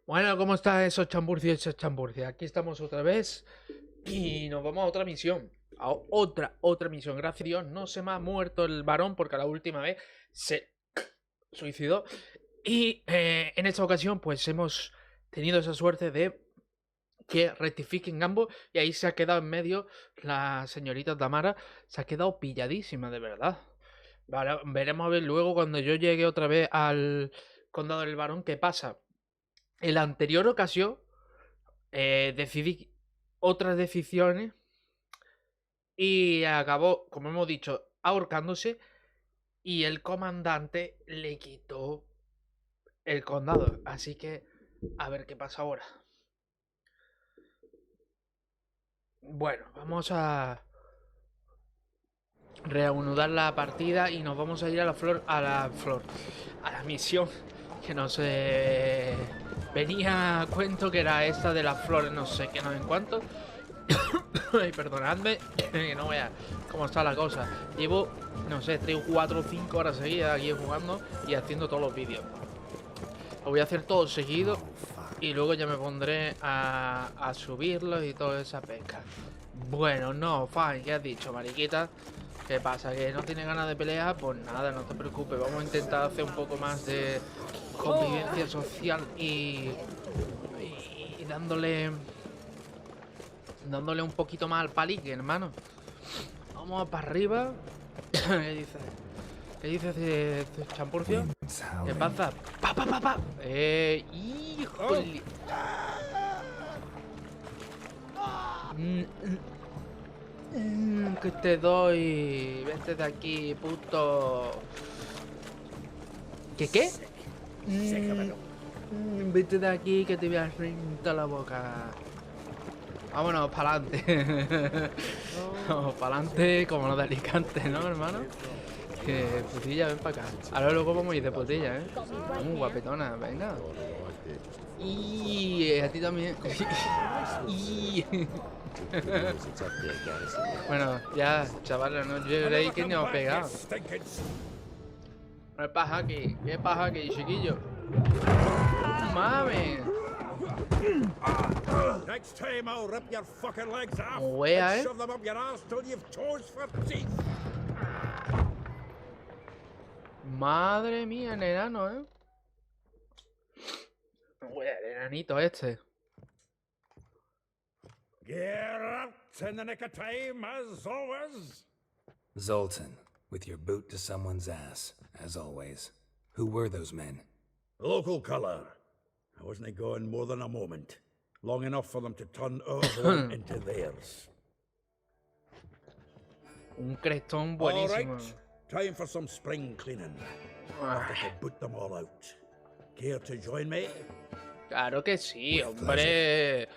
Bueno, ¿cómo está esos chamburcios, esos chamburcios? Aquí estamos otra vez y nos vamos a otra misión. A otra misión. Gracias a Dios no se me ha muerto el varón porque la última vez se suicidó. Y en esta ocasión pues hemos tenido esa suerte de que rectifiquen ambos y ahí se ha quedado en medio la señorita Tamara. Se ha quedado pilladísima, de verdad. Vale, veremos a ver luego cuando yo llegue otra vez al condado del varón qué pasa. En la anterior ocasión decidí otras decisiones y acabó, como hemos dicho, ahorcándose y el comandante le quitó el condado. Así que a ver qué pasa ahora. Bueno, vamos a reanudar la partida y nos vamos a ir a la misión que nos venía a cuento que era esta de las flores, no sé qué, no en cuánto. Ay, perdonadme, que no vea cómo está la cosa. Llevo, no sé, 3, 4, 5 horas seguidas aquí jugando y haciendo todos los vídeos. Lo voy a hacer todo seguido y luego ya me pondré a subirlos y toda esa pesca. Bueno, no, fine, ¿qué has dicho, mariquita? ¿Qué pasa? ¿Que no tiene ganas de pelear? Pues nada, no te preocupes. Vamos a intentar hacer un poco más de convivencia social y dándole un poquito más al palique, hermano. Vamos para arriba. ¿Qué dices? ¿Qué dices de champurcio? ¿Qué pasa? ¡Pa, pa, pa, pa! ¡Híjole! Que te doy. Vete de aquí, puto. ¿Qué? Vete de aquí que te voy a reventar la boca. Vámonos, para adelante. Vamos, para adelante como los de Alicante, ¿no, hermano? Que putilla, ven para acá. Ahora luego vamos a ir de putilla, ¿eh? Muy guapetona, venga. Y a ti también. Y... Bueno, ya, chavales, no lloréis que ni os pegado. ¿Qué pasa aquí? ¿Qué pasa aquí, chiquillo? ¡Mame! Next time I'll rip your fucking legs off Wea, and shove them up your ass till you've toes for teeth. Madre mía, el enano, ¿eh? Wea, el enanito este. Get up in the nick of time, as always. Zoltan, with your boot to someone's ass, as always. Who were those men? Local colour. I wasn't gone more than a moment. Long enough for them to turn our home into theirs. Un crestón All buenísimo. right, time for some spring cleaning. After to boot them all out. Care to join me? Claro que sí, hombre.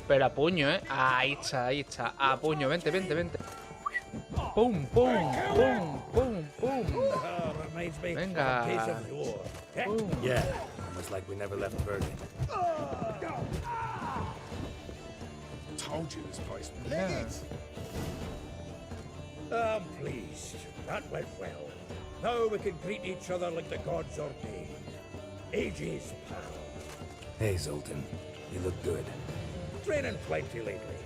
Pero a puño, ¿eh? Ahí está, ahí está. A puño, vente, vente, vente. Pum, pum, pum, pum, pum. Reminds me Venga. of the days of yore. Eh? Pum. Yeah, almost like we never left Bergen. Told you this place was Yeah. I'm pleased. That went well. Now we can greet each other like the gods ordained. Ages, pal. Hey, Zoltan, you look good. Training plenty lately.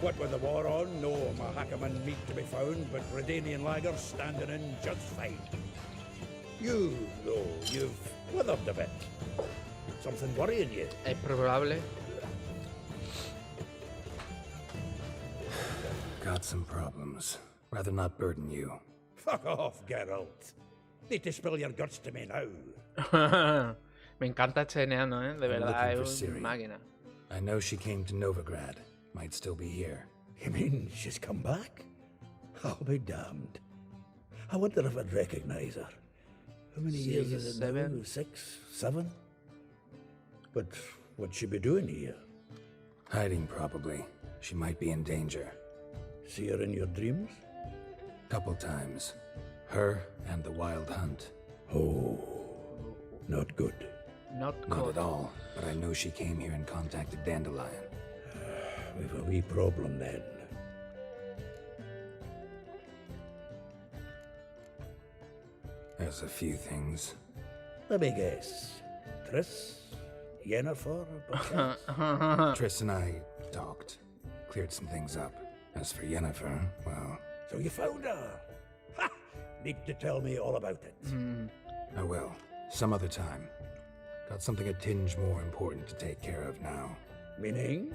What with the war on, no Mahakaman meat to be found, but Redanian lagers standing in just fine. You, though, you've withered a bit. Something worrying you? Es probable. Got some problems. Rather not burden you. Fuck off, Geralt. Need to spill your guts to me now. Me encanta este enano, ¿eh? De verdad, looking for es Siri. una máquina. I know she came to Novigrad. Might still be here. You mean she's come back? I'll be damned. I wonder if I'd recognize her. How many years is it now? 7. 6, 7? But what'd she be doing here? Hiding, probably. She might be in danger. See her in your dreams? Couple times. Her and the Wild Hunt. Oh, not good. Not Not good. at all, but I know she came here and contacted Dandelion. We've a wee problem then. There's a few things. Let me guess. Triss? Yennefer, perchance? Triss and I talked, cleared some things up. As for Yennefer, well, So you found her? Ha! Need to tell me all about it. I will. Some other time. Got something a tinge more important to take care of now. Meaning?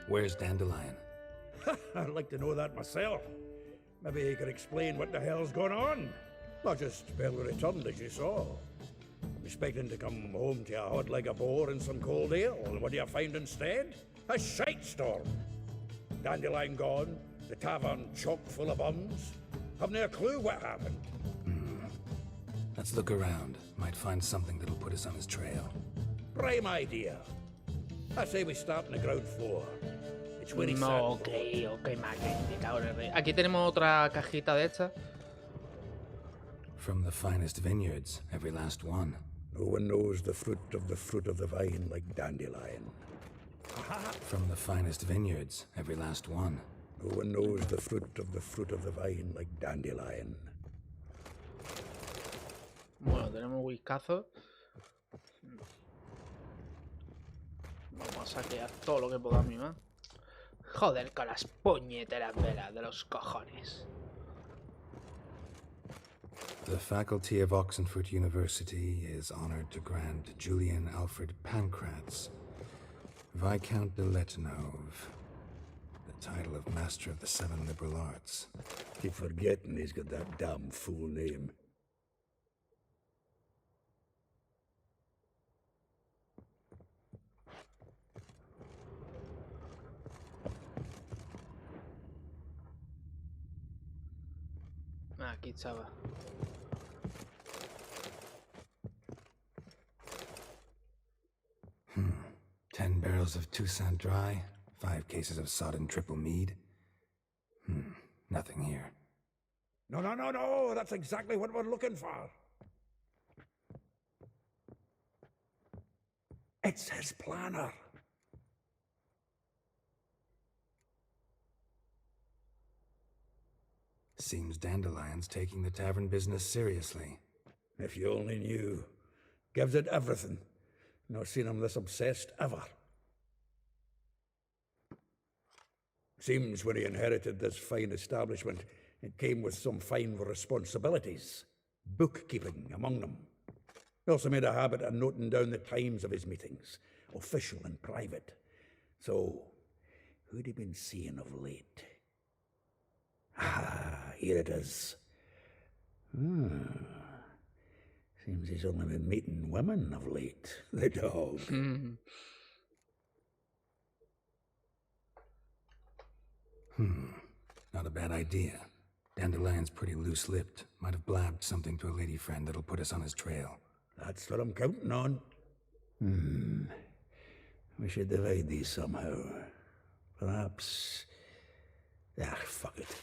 Where's Dandelion? I'd like to know that myself. Maybe you could explain what the hell's going on. Not just barely returned, as you saw. Expecting to come home to a hod like a boar in some cold ale, and what do you find instead? A shite storm. Dandelion gone, the tavern chock full of bums. Haven't a clue what happened. Let's look around. Might find something that'll put us on his trail. Prime idea. I say we start on the ground floor. It's where he No, sat. ok, magnífica. Ahora, aquí tenemos otra cajita de estas. From the finest vineyards, every last one. No one knows the fruit of the vine like Dandelion. From the finest vineyards, every last one. No one knows the fruit of the vine like Dandelion. Bueno, tenemos whiskazo. Vamos a saquear todo lo que podamos, ¿no? Joder, con las puñeteras velas de los cojones. The faculty of Oxenford University is honored to grant Julian Alfred Pancratz, Viscount de Letonov, the title of Master of the Seven Liberal Arts. Keep forgetting he's got that damn full name. Aquí estaba. 10 barrels of Toussaint Dry, 5 cases of sodden triple mead. Nothing here. No, that's exactly what we're looking for. It's his planner. Seems Dandelion's taking the tavern business seriously. If you only knew. Gives it everything. Not seen him this obsessed ever. Seems when he inherited this fine establishment, it came with some fine responsibilities. Bookkeeping among them. He also made a habit of noting down the times of his meetings, official and private. So, who'd he been seeing of late? Ah, here it is. Seems he's only been meeting women of late. The dog. Not a bad idea. Dandelion's pretty loose-lipped. Might have blabbed something to a lady friend that'll put us on his trail. That's what I'm counting on. We should divide these somehow. Perhaps... fuck it.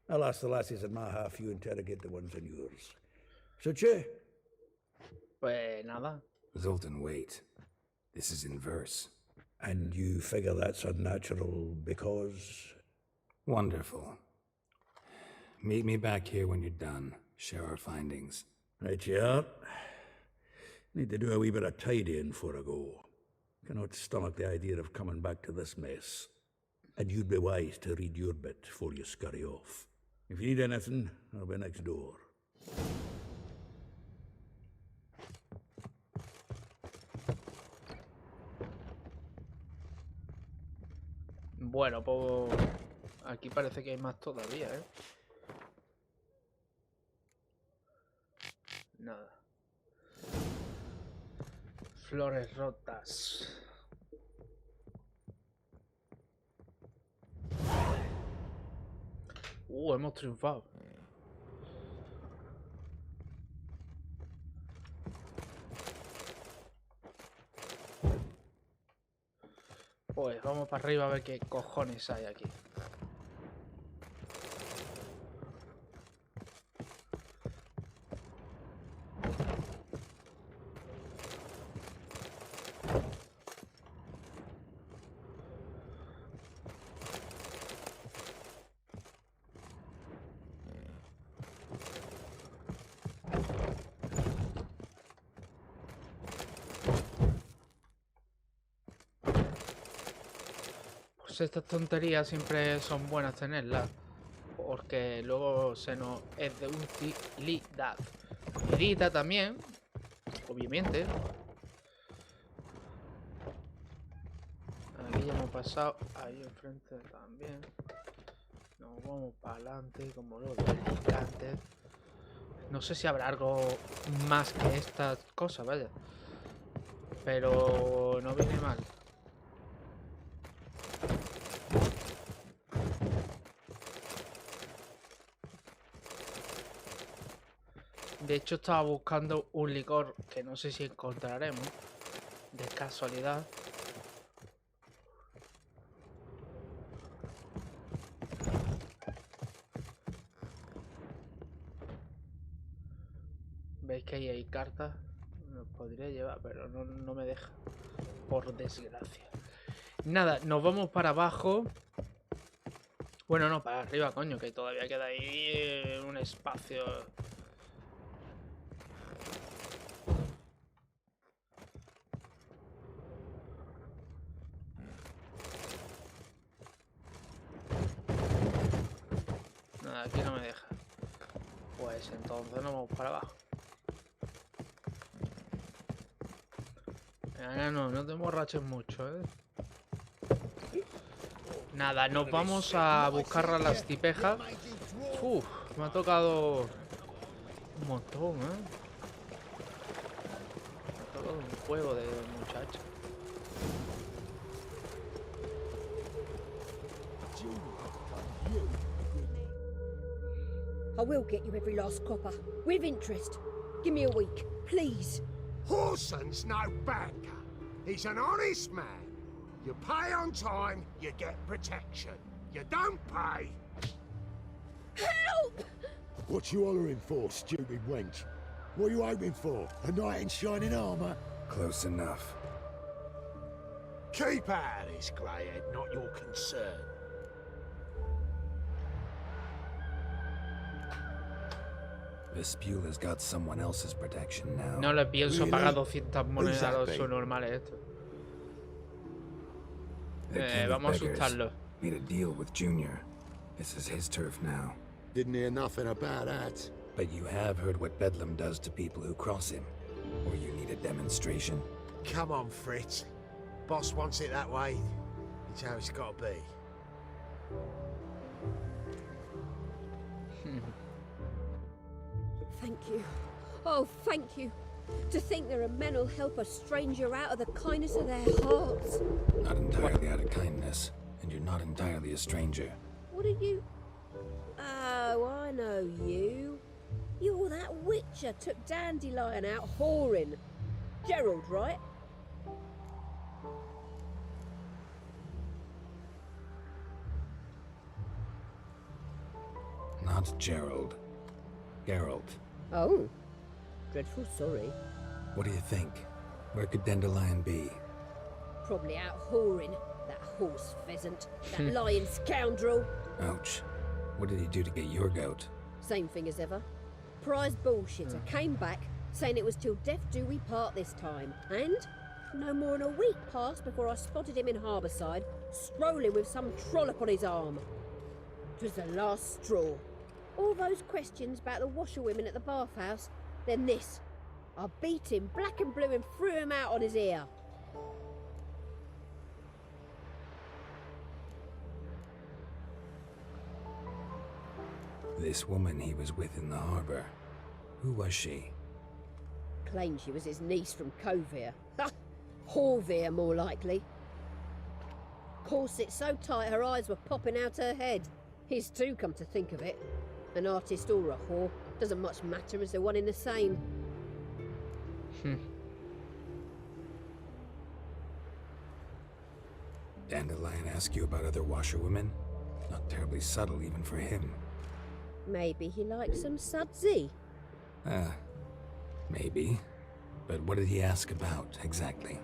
I'll ask the lassies in my half, you interrogate the ones in yours. Should you? Pues nada. Zoltan, wait. This is in verse. And you figure that's unnatural because... Wonderful. Meet me back here when you're done. Share our findings. Right you are. Need to do a wee bit of tidying before I go. Cannot stomach the idea of coming back to this mess. And you'd be wise to read your bit before you scurry off. If you need anything, I'll be next door. Bueno, pues aquí parece que hay más todavía, ¿eh? Nada. Flores rotas. Hemos triunfado. Pues vamos para arriba a ver qué cojones hay aquí. Pues estas tonterías siempre son buenas tenerlas. Porque luego se nos es de utilidad. Medita también, obviamente. Aquí ya hemos pasado, ahí enfrente también. Nos vamos para adelante, como lo dije antes. No sé si habrá algo más que estas cosas, vaya. Pero no viene mal. De hecho estaba buscando un licor que no sé si encontraremos. De casualidad. Veis que ahí hay cartas. Nos podría llevar, pero no me deja. Por desgracia. Nada, nos vamos para abajo. Bueno, no, para arriba, coño, que todavía queda ahí un espacio. Nada, aquí no me deja. Pues entonces nos vamos para abajo. No te emborraches mucho, ¿eh? Nada, nos vamos a buscar a las tipejas. Uf, me ha tocado un montón, ¿eh? Me ha tocado un juego de muchacho. I will get you every last copper, with interest. Give me a week, please. Horson's no banker. He's an honest man. You pay on time, you get protection. You don't pay. Help! What you hollering for, stupid wench? What are you hoping for? A knight in shining armour? Close enough. Keep out of this, greyhead, not your concern. Vespula's got someone else's protection now. No le pienso Really? pagar 200 monedas a los Exactly. subnormales estos. The king of Vamos a beggars asustarlo. made a deal with Junior. This is his turf now. Didn't hear nothing about that. But you have heard what Bedlam does to people who cross him. Or you need a demonstration? Come on, Fritz. Boss wants it that way. It's how it's got to be. Thank you. Oh, thank you. To think there are men who'll help a stranger out of the kindness of their hearts. Not entirely out of kindness, and you're not entirely a stranger. What are you? Oh, I know you. You're that witcher took Dandelion out whoring. Gerald, right? Not Gerald. Geralt. Oh. Dreadful sorry. What do you think? Where could Dandelion be? Probably out whoring. That horse pheasant. That lying scoundrel. Ouch. What did he do to get your goat? Same thing as ever. Prize bullshitter came back saying it was till death do we part this time. And no more than a week passed before I spotted him in Harbourside, strolling with some trollop on his arm. 'Twas the last straw. All those questions about the washerwomen at the bathhouse, then this. I beat him black and blue and threw him out on his ear. This woman he was with in the harbor. Who was she? Claimed she was his niece from Covere. Ha! Horvere, more likely. Corset so tight her eyes were popping out her head. His too, come to think of it. An artist or a whore, doesn't much matter as they're one in the same. Dandelion ask you about other washerwomen? Not terribly subtle even for him. Maybe he likes some sudsy. Maybe. But what did he ask about, exactly?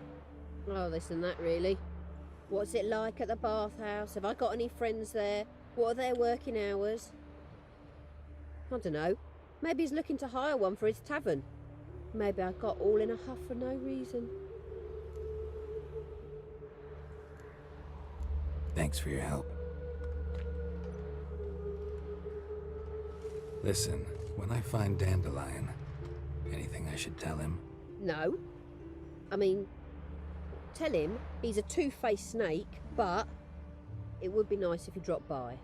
Oh, this and that, really. What's it like at the bathhouse? Have I got any friends there? What are their working hours? I don't know. Maybe he's looking to hire one for his tavern. Maybe I got all in a huff for no reason. Thanks for your help. Listen, when I find Dandelion, anything I should tell him? No. I mean, tell him he's a two-faced snake, but it would be nice if he dropped by.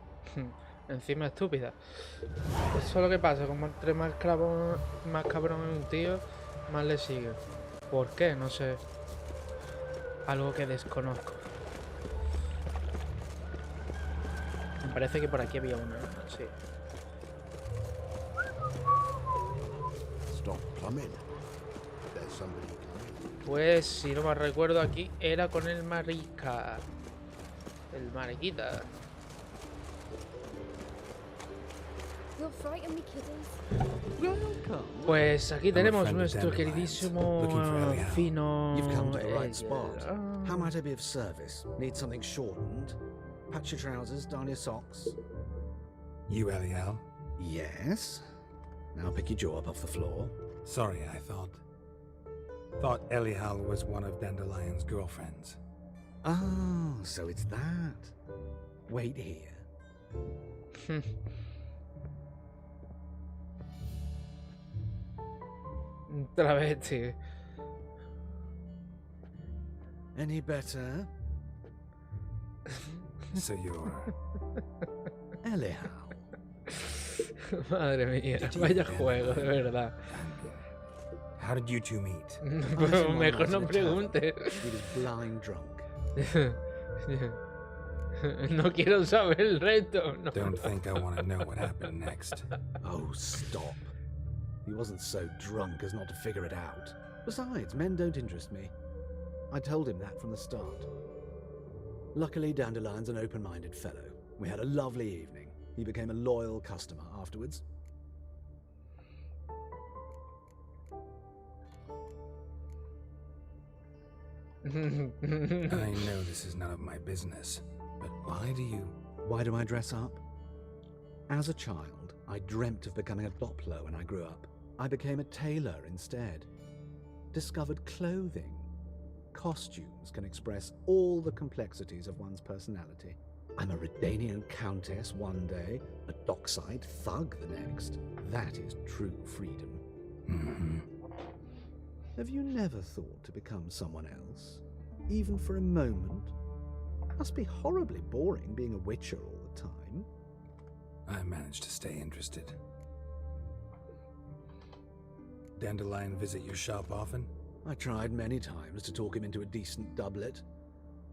Encima estúpida. Eso es lo que pasa, como entre más cabrón es un tío, más le sigue. ¿Por qué? No sé. Algo que desconozco. Me parece que por aquí había una, ¿no? Sí. Stop plumbing. There's somebody coming. Pues si no me recuerdo, aquí era con el marica. El mariquita. You'll frighten me, kiddies. Pues aquí tenemos friend of nuestro Dandelion's. queridísimo Looking for Ellie Howe. fino. You've come to the right spot. Ah. How might I be of service? Need something shortened? Patch your trousers, darn your socks. You, Eliel? Yes. Now pick your jaw up off the floor. Sorry, I thought Eliel was one of Dandelion's girlfriends. Oh, so it's that. Wait here. Otra vez, tío. Any better? So you're... Ellie Howe. Madre mía, vaya juego, de verdad. How did you two meet? Pero mejor no pregunte. He was blind drunk. No quiero saber el resto. No. Don't think I want to know what happened next. Oh, stop. He wasn't so drunk as not to figure it out. Besides, men don't interest me. I told him that from the start. Luckily, Dandelion's an open-minded fellow. We had a lovely evening. He became a loyal customer afterwards. I know this is none of my business, but why do I dress up? As a child, I dreamt of becoming a Doppler when I grew up. I became a tailor instead. Discovered clothing. Costumes can express all the complexities of one's personality. I'm a Redanian countess one day, a dockside thug the next. That is true freedom. Mm-hmm. Have you never thought to become someone else? Even for a moment? Must be horribly boring being a witcher all the time. I managed to stay interested. Dandelion visit your shop often? I tried many times to talk him into a decent doublet.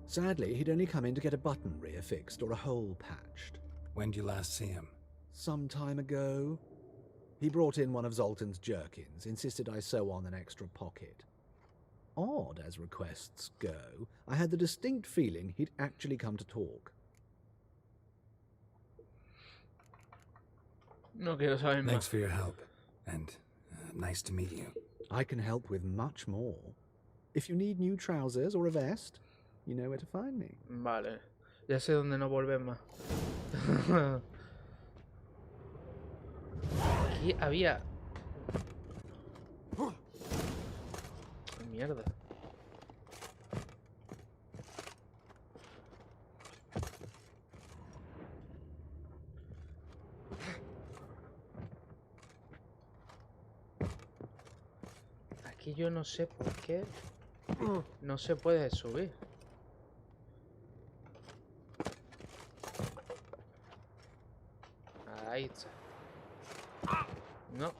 Sadly, he'd only come in to get a button rear fixed or a hole patched. When did you last see him? Some time ago. He brought in one of Zoltan's jerkins, insisted I sew on an extra pocket. Odd as requests go, I had the distinct feeling he'd actually come to talk. No quiero saber más. Thanks for your help, and nice to meet you. I can help with much more. If you need new trousers or a vest, you know where to find me. Vale, ya sé dónde no volver más. Aquí había... Mierda. Aquí yo no sé por qué no se puede subir. Ahí está. No,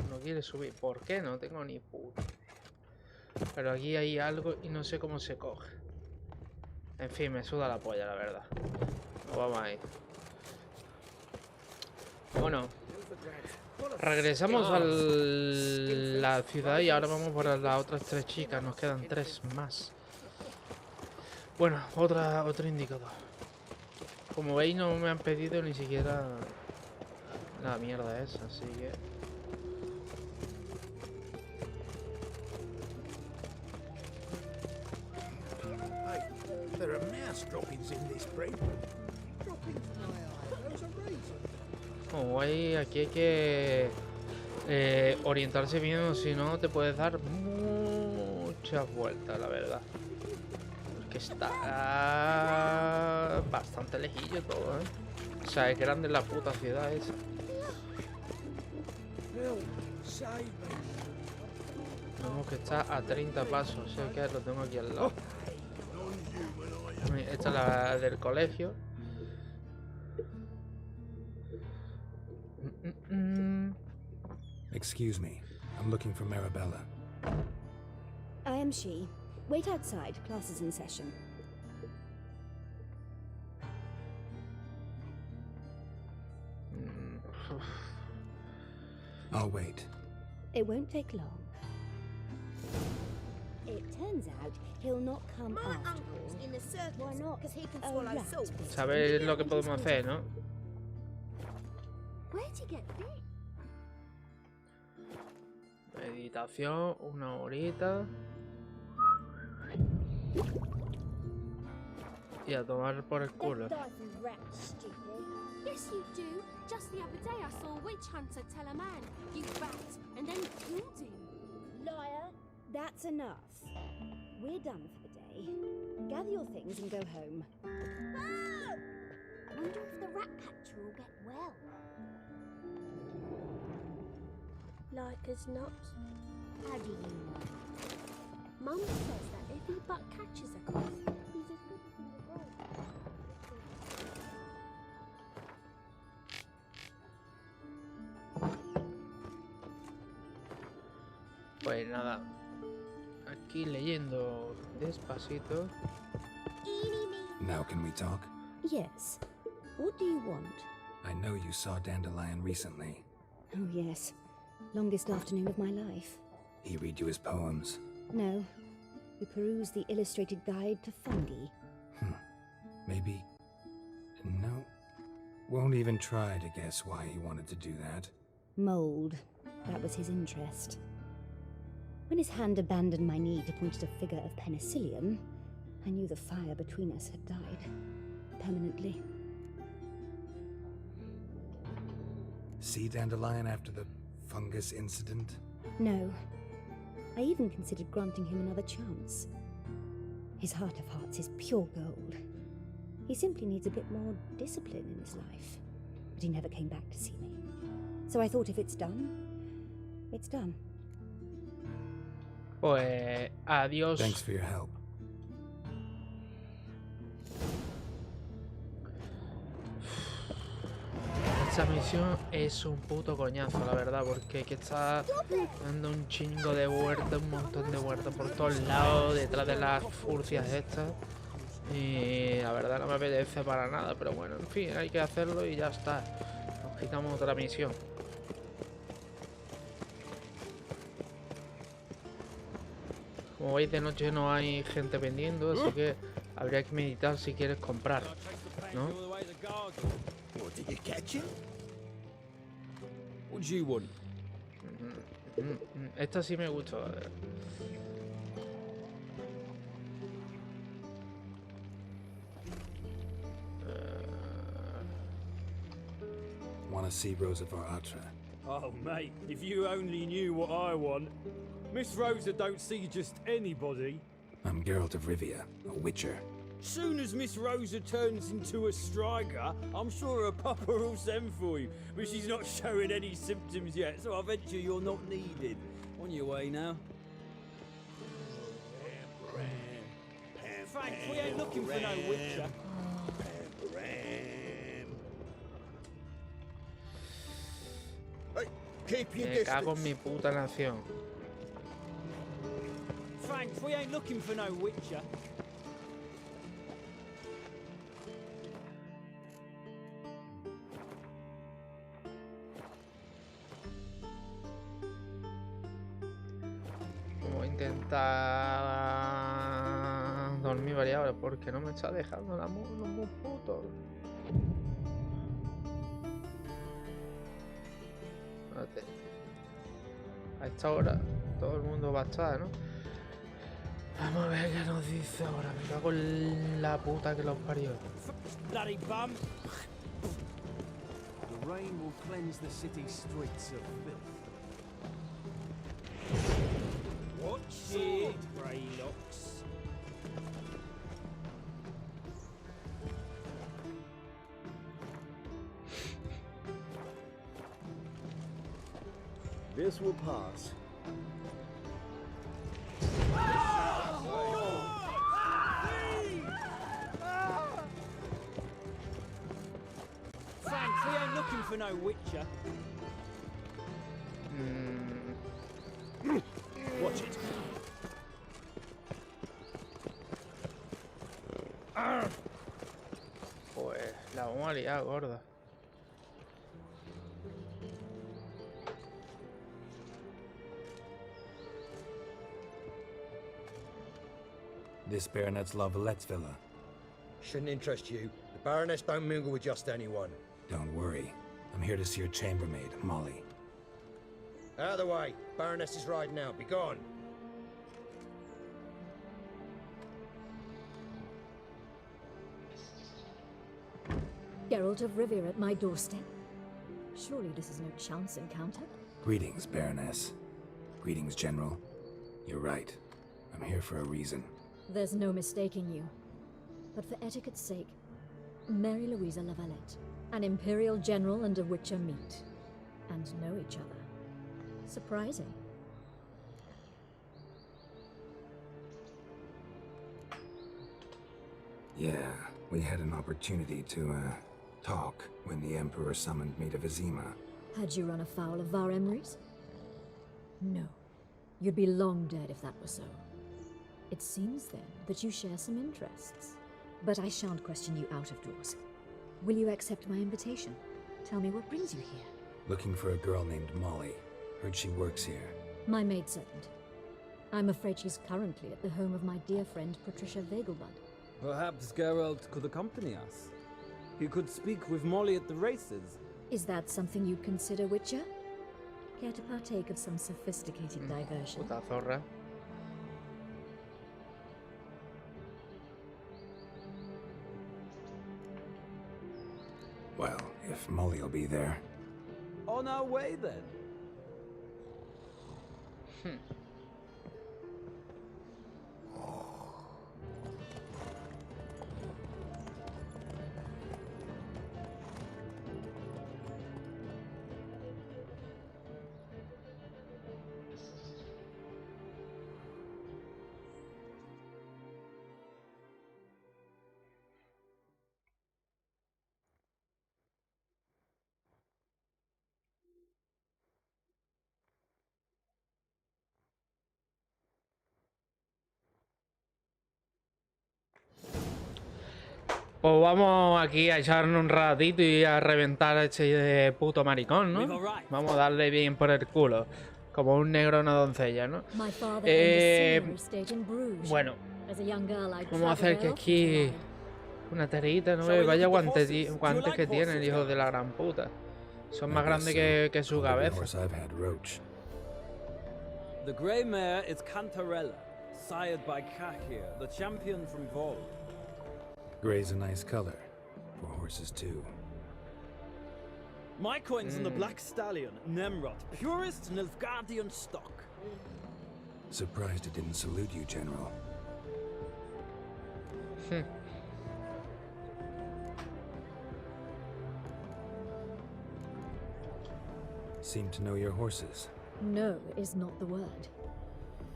no quiere subir. ¿Por qué? No tengo ni puta idea. Pero aquí hay algo y no sé cómo se coge. En fin, me suda la polla, la verdad. Nos vamos a ir. Bueno, regresamos a la ciudad y ahora vamos por las otras tres chicas. Nos quedan tres más. Bueno, otro indicador. Como veis, no me han pedido ni siquiera la mierda esa, así que... There are mouse droppings in this breed. Droppings, my eye. Those are razors. Como veis, aquí hay que orientarse bien, o si no te puedes dar muchas vueltas, la verdad. que está bastante lejillo todo, ¿eh? O sea, es grande la puta ciudad esa. Help, save me. Vemos que está a 30 pasos, sé que lo tengo aquí al lado. Esta es la del colegio. Excuse me. I'm looking for Marabella. I am she. Wait outside. Class is in session. I'll wait. It won't take long. It turns out he'll not come My after uncle's all. in the circus Why not? because he can A swallow rat. salt. ¿Sabes lo que podemos hacer, no? Where'd he get bit? Meditación, 1 horita. Y a tomar por el culo. Don't die from rats, stupid. Yes, you do. Just the other day I saw a witch hunter tell a man, "You rat," and then he killed him. Liar. That's enough. We're done for the day. Gather your things and go home. I wonder if the rat catcher will get well. Like as not. How do you know? Mum says that if he but catches a cough, he's as good as in the world. Pues nada. Aquí leyendo despacito. Now can we talk? Yes. What do you want? I know you saw Dandelion recently. Oh, yes. Longest afternoon of my life. He read you his poems. No. We perused the illustrated guide to fungi. Maybe... No. Won't even try to guess why he wanted to do that. Mold. That was his interest. When his hand abandoned my need to point at a figure of penicillium, I knew the fire between us had died. Permanently. See Dandelion after the fungus incident? No. I even considered granting him another chance. His heart of hearts is pure gold. He simply needs a bit more discipline in his life. But he never came back to see me. So I thought if it's done, it's done. Pues adiós. Thanks for your help. Esta misión es un puto coñazo, la verdad, porque hay que estar dando un chingo de vueltas, un montón de vueltas por todos lados, detrás de las furcias estas. Y la verdad no me apetece para nada, pero bueno, en fin, hay que hacerlo y ya está. Nos quitamos otra misión. Como veis, de noche no hay gente vendiendo, así que habría que meditar si quieres comprar, ¿no? What, did you catch him? What do you want? Esta sí me gustó. Want to see Rosa Varatra? Oh, mate, if you only knew what I want. Miss Rosa don't see just anybody. I'm Geralt of Rivia, a witcher. Soon as Miss Rosa turns into a striker, I'm sure her papa will send for you. But she's not showing any symptoms yet, so I venture you're not needed. On your way now. Frank, we ain't looking for no witcher. Hey, keep your Me cago en distance. mi puta nación. Frank, we ain't looking for no witcher. Voy a intentar dormir varias horas porque no me está dejando la muy puto. Espérate. A esta hora todo el mundo va a estar, ¿no? Vamos a ver qué nos dice ahora. Me cago en la puta que los parió. Bloody bum. The rain will cleanse the city streets of filth. Watch it, Greylocks. This will pass. Thanks, we ain't looking for no witcher. Watch it. Pues la vamos a liar, gorda. This Baronet's Lavallette's villa. Shouldn't interest you. The Baroness don't mingle with just anyone. Don't worry. I'm here to see your chambermaid, Molly. Out of the way. Baroness is riding out. Be gone. Geralt of Rivia at my doorstep. Surely this is no chance encounter. Greetings, Baroness. Greetings, General. You're right. I'm here for a reason. There's no mistaking you. But for etiquette's sake, Mary Louisa Lavalette, an Imperial General and a Witcher meet, and know each other. Surprising. Yeah, we had an opportunity to, talk when the Emperor summoned me to Vizima. Had you run afoul of Var Emrys? No. You'd be long dead if that were so. It seems, then, that you share some interests. But I shan't question you out of doors. Will you accept my invitation? Tell me what brings you here. Looking for a girl named Molly. Heard she works here. My maidservant. I'm afraid she's currently at the home of my dear friend Patricia Vegelbud. Perhaps Geralt could accompany us. He could speak with Molly at the races. Is that something you'd consider, Witcher? Care to partake of some sophisticated diversion? Puta zorra. Well, if Molly'll be there. On our way, then. Pues vamos aquí a echarnos un ratito y a reventar a este puto maricón, ¿no? Vamos a darle bien por el culo. Como un negro a una doncella, ¿no? Bueno, vamos a hacer que aquí una tareita, ¿no? Vaya guantes que tiene el hijo de la gran puta. Son más grandes que su cabeza. The grey mare is Cantarella, sired by Kahir, the champion from Vol. Gray's a nice color. For horses, too. My coin's on the black stallion, Nemrod, purest Nilfgaardian stock. Surprised it didn't salute you, General. Seem to know your horses. No is not the word.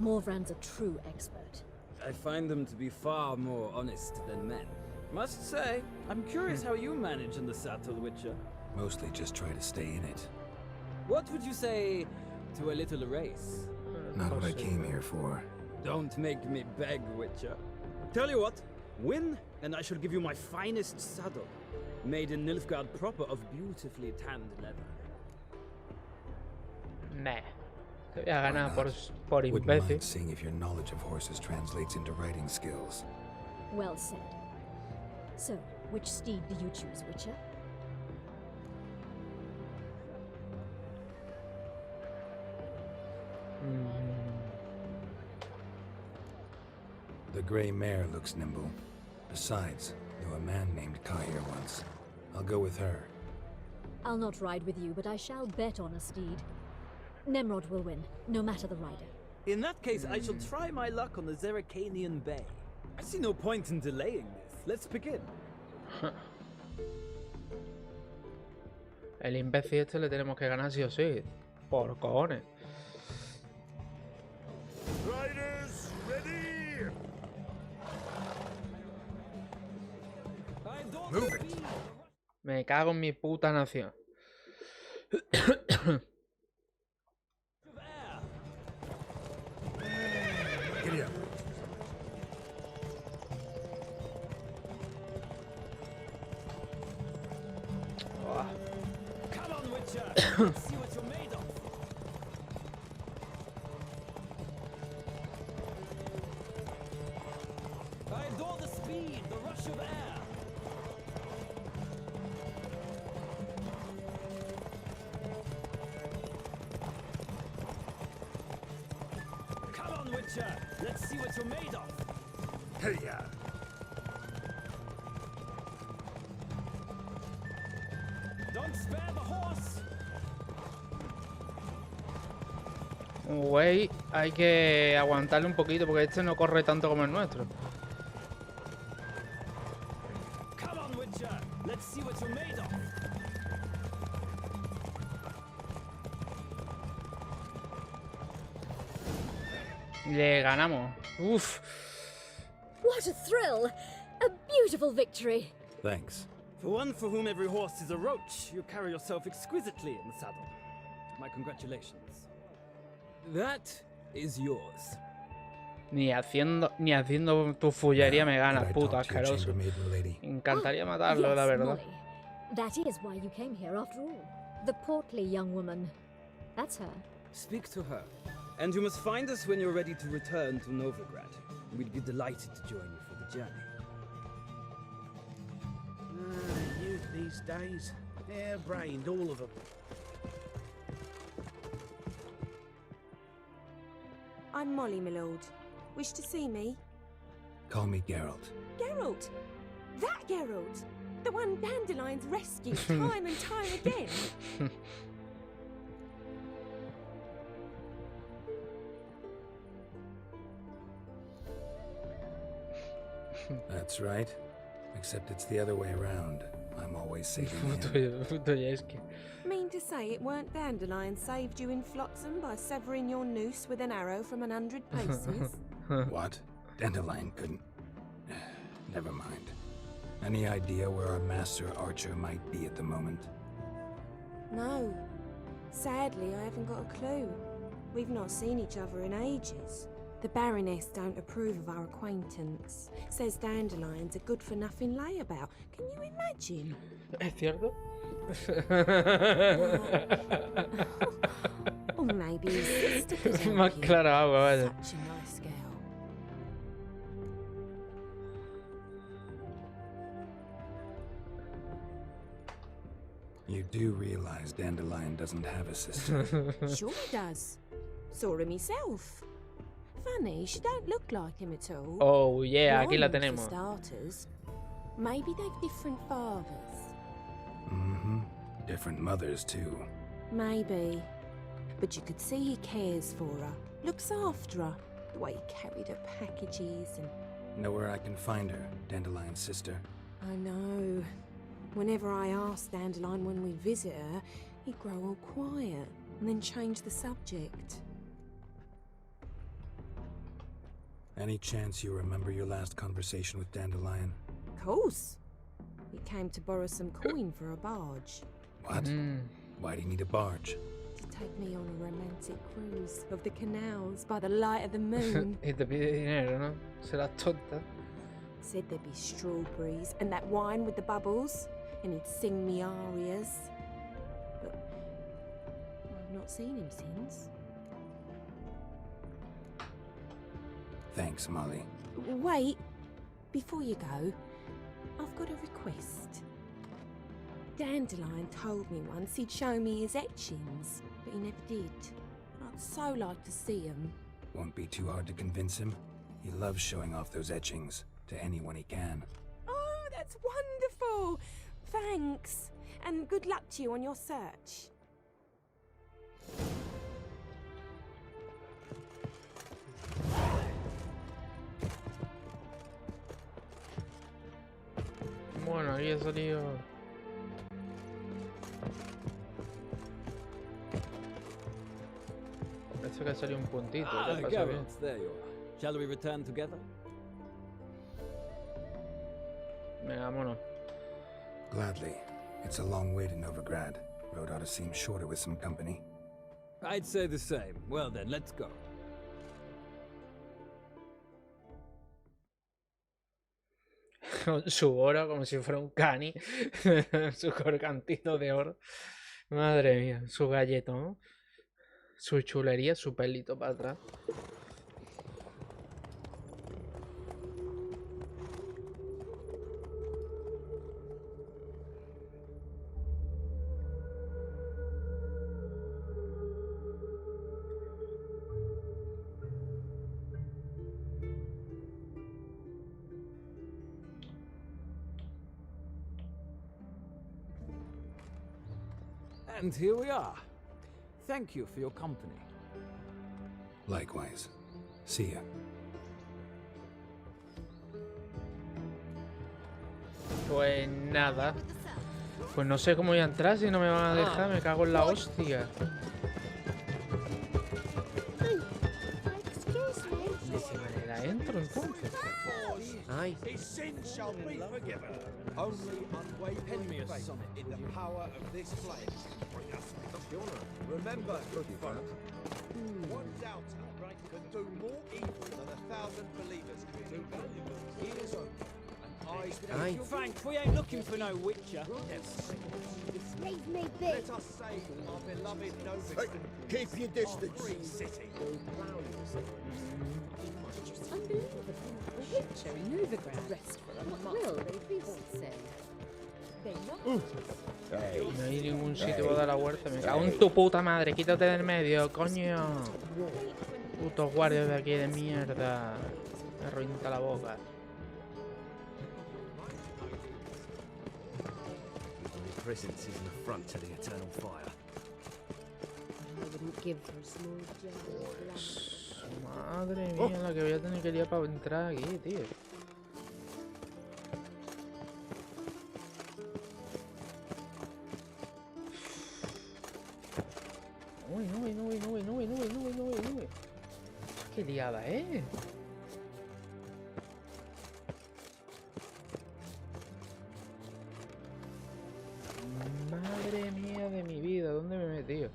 Morvran's a true expert. I find them to be far more honest than men. Must say, I'm curious how you manage in the saddle, Witcher. Mostly just try to stay in it. What would you say to a little race? Not what I came here for. Don't make me beg, Witcher. Tell you what, win, and I shall give you my finest saddle, made in Nilfgaard proper of beautifully tanned leather. Nah. Te voy a ganar por Wouldn't imbécil. mind seeing if your knowledge of horses translates into riding skills. Well said. So, which steed do you choose, Witcher? The gray mare looks nimble. Besides, knew a man named Kahir once. I'll go with her. I'll not ride with you, but I shall bet on a steed. Nemrod will win, no matter the rider. In that case, I shall try my luck on the Zeracanian Bay. I see no point in delaying this. Let's begin. El imbécil este le tenemos que ganar sí o sí. Por cojones. Riders, ready! Move it! Me cago en mi puta nación. Giddy up. Come on, Witcher. Let's see what you're made of. I adore the speed, the rush of air. Come on, Witcher. Let's see what you're made of. Hey, ya. Don't spare the horse. Güey, hay que aguantarle un poquito porque este no corre tanto como el nuestro. Come on, Witcher. Let's see what you're made of. Le ganamos. Uf. What a thrill! A beautiful victory! Thanks. For one for whom every horse is a roach, you carry yourself exquisitely in the saddle. My congratulations. That is yours. Ni haciendo tu fullería me ganas, Could I puto talk to your asqueroso. chambermaid, milady? Me encantaría matarlo, la Yes, verdad. Molly. That is why you came here after all. The portly young woman. That's her. Speak to her. And you must find us when you're ready to return to Novigrad. We'd be delighted to join you for the journey. Youth these days. Hair-brained, all of them. I'm Molly, my lord. Wish to see me? Call me Geralt. Geralt! That Geralt! The one Dandelion's rescued time and time again! That's right. Except it's the other way around. I'm always saving him. Puto Yeski. Mean to say it weren't Dandelion saved you in Flotsam by severing your noose with an arrow from 100 paces? What? Dandelion couldn't. Never mind. Any idea where our master archer might be at the moment? No. Sadly, I haven't got a clue. We've not seen each other in ages. The Baroness don't approve of our acquaintance. Says Dandelion's a good-for-nothing layabout. Can you imagine? ¿Es cierto? Or maybe his sister could help Más you. claro agua, vaya. Such a nice girl. You do realize Dandelion doesn't have a sister. Sure he does. Saw him myself. Funny, she don't look like him at all. Oh yeah, aquí la Blonde, tenemos. for starters. Maybe they've different fathers. Mm-hmm. Different mothers, too. Maybe. But you could see he cares for her. Looks after her. The way he carried her packages and... Know where I can find her, Dandelion's sister? I know. Whenever I ask Dandelion when we visit her, he'd grow all quiet and then change the subject. Any chance you remember your last conversation with Dandelion? Of course. He came to borrow some coin for a barge. What? Why do you need a barge? To take me on a romantic cruise of the canals by the light of the moon. Y te pide dinero, ¿no? Serás tonta. Said there'd be strawberries and that wine with the bubbles, and he'd sing me arias. But I've not seen him since. Thanks, Molly. Wait, before you go, I've got a request. Dandelion told me once he'd show me his etchings, but he never did. I'd so like to see them. Won't be too hard to convince him. He loves showing off those etchings to anyone he can. Oh, that's wonderful! Thanks, and good luck to you on your search. Bueno, aquí ha salido... parece que ha salido un puntito. ¿Qué Ah, ha pasado? Gareth, there you are. Shall we return together? Venga, vámonos. Gladly. It's a long way to Novigrad. Road ought to seem shorter with some company. I'd say the same. Well then, let's go. Con su oro, como si fuera un cani. Su corcantito de oro. Madre mía, su galletón. Su chulería, su pelito para atrás. And here we are. Thank you for your company. Likewise. See ya. Pues nada. Pues no sé cómo voy a entrar si no me van a dejar. Me cago en la hostia. ¿De qué manera entro entonces? Aye. His sins shall be forgiven. Only unwavering faith in the power of this flame can bring us victory. Remember, good folk, one doubter can do more evil than 1,000 believers can do good. Ears open and eyes Aye. Thanks, we ain't looking for no witcher. Leave me be. Let us save our beloved Novigrad. Keep your distance. Free city. Unbelievable. A witcher in Novigrad. Rest for a month. Will they be say? No hay ningún sitio para dar la vuelta. Me cago en tu puta madre. Quítate del medio, coño. Putos guardias de aquí de mierda. Me revienta la boca. Presence is an affront to the eternal fire. I wouldn't give for a small jar. Madre mía, la que voy a tener que liar para entrar aquí, tío. Uy, no. Qué liada, ¿eh? Madre mía de mi vida, ¿dónde me he metido?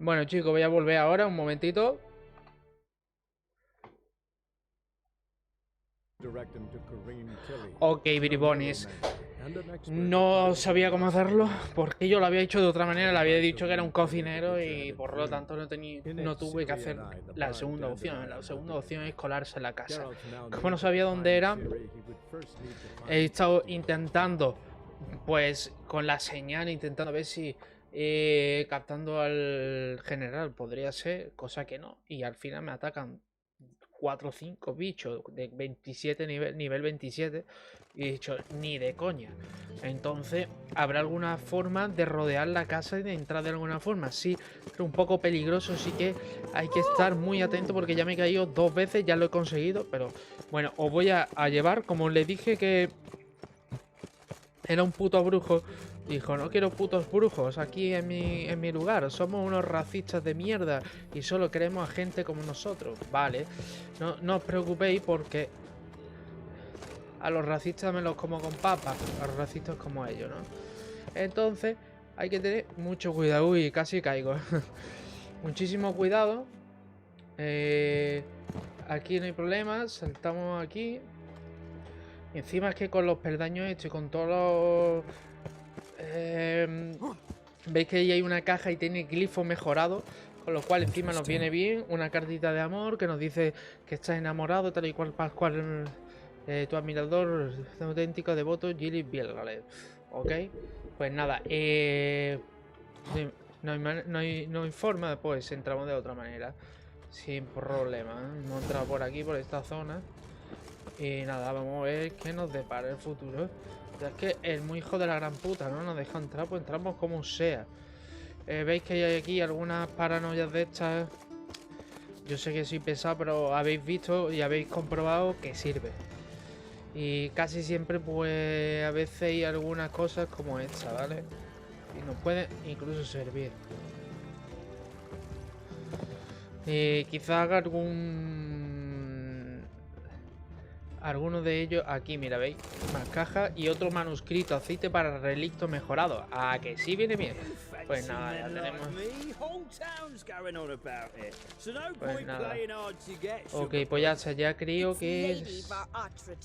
Bueno, chicos, voy a volver ahora un momentito. Ok, bribones. No sabía cómo hacerlo porque yo lo había hecho de otra manera. Le había dicho que era un cocinero y por lo tanto no tuve que hacer la segunda opción. La segunda opción es colarse en la casa. Como no sabía dónde era, he estado intentando, pues con la señal, intentando ver si captando al general podría ser, cosa que no. Y al final me atacan 4 o 5 bichos de 27 nivel 27 y he dicho, ni de coña. Entonces, ¿habrá alguna forma de rodear la casa y de entrar de alguna forma? Sí, pero un poco peligroso, sí que hay que estar muy atento porque ya me he caído 2 veces, ya lo he conseguido, pero bueno, os voy a llevar, como le dije que era un puto brujo. Dijo, no quiero putos brujos aquí en mi lugar. Somos unos racistas de mierda y solo queremos a gente como nosotros. Vale, no os preocupéis porque a los racistas me los como con papas. A los racistas como ellos, ¿no? Entonces hay que tener mucho cuidado. Uy, casi caigo. Muchísimo cuidado. Aquí no hay problema. Saltamos aquí. Y encima es que con los peldaños y con todos los... veis que ahí hay una caja y tiene glifo mejorado, con lo cual encima nos viene bien una cartita de amor que nos dice que estás enamorado, tal y cual Pascual, tu admirador auténtico devoto Gilly Bielgale. Ok, pues nada, no hay forma, pues entramos de otra manera sin problema. Hemos entrado por aquí, por esta zona, y nada, vamos a ver qué nos depara el futuro. Ya es que el muy hijo de la gran puta, ¿no? Nos deja entrar, pues entramos como sea. Veis que hay aquí algunas paranoias de estas. Yo sé que soy pesado, pero habéis visto y habéis comprobado que sirve. Y casi siempre, pues, a veces hay algunas cosas como esta, ¿vale? Y nos pueden incluso servir. Quizá haga alguno de ellos aquí, mira, ¿veis? Más cajas y otro manuscrito, aceite para relictos mejorados. Ah, que sí viene bien. Pues nada, ya tenemos. Pues nada. Ok, pues ya está, ya creo que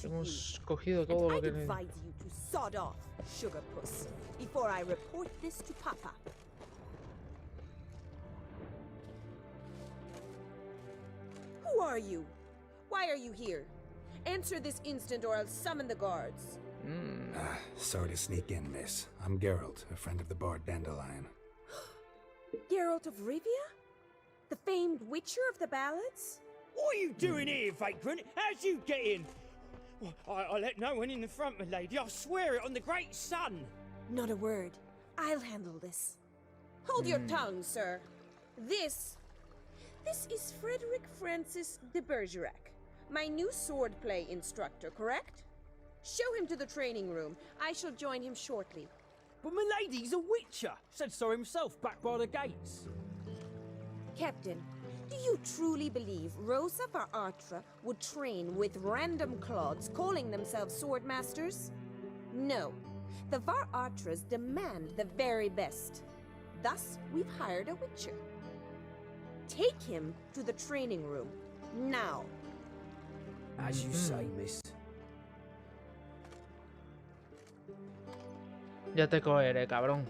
hemos cogido todo lo que necesitamos. Who are you? Why are you here? Answer this instant or I'll summon the guards. Sorry to sneak in, miss. I'm Geralt, a friend of the bard Dandelion. Geralt of Rivia? The famed witcher of the ballads? What are you doing here, vagrant? How'd you get in? I let no one in the front, my lady. I swear it on the great sun. Not a word. I'll handle this. Hold your tongue, sir. This is Frederick Francis de Bergerac, my new swordplay instructor, correct? Show him to the training room. I shall join him shortly. But my lady's a witcher. Said so himself back by the gates. Captain, do you truly believe Rosa var Artra would train with random clods calling themselves sword masters? No. The var Artras demand the very best. Thus, we've hired a witcher. Take him to the training room, now. As you say, miss. Ya te cogeré, cabrón.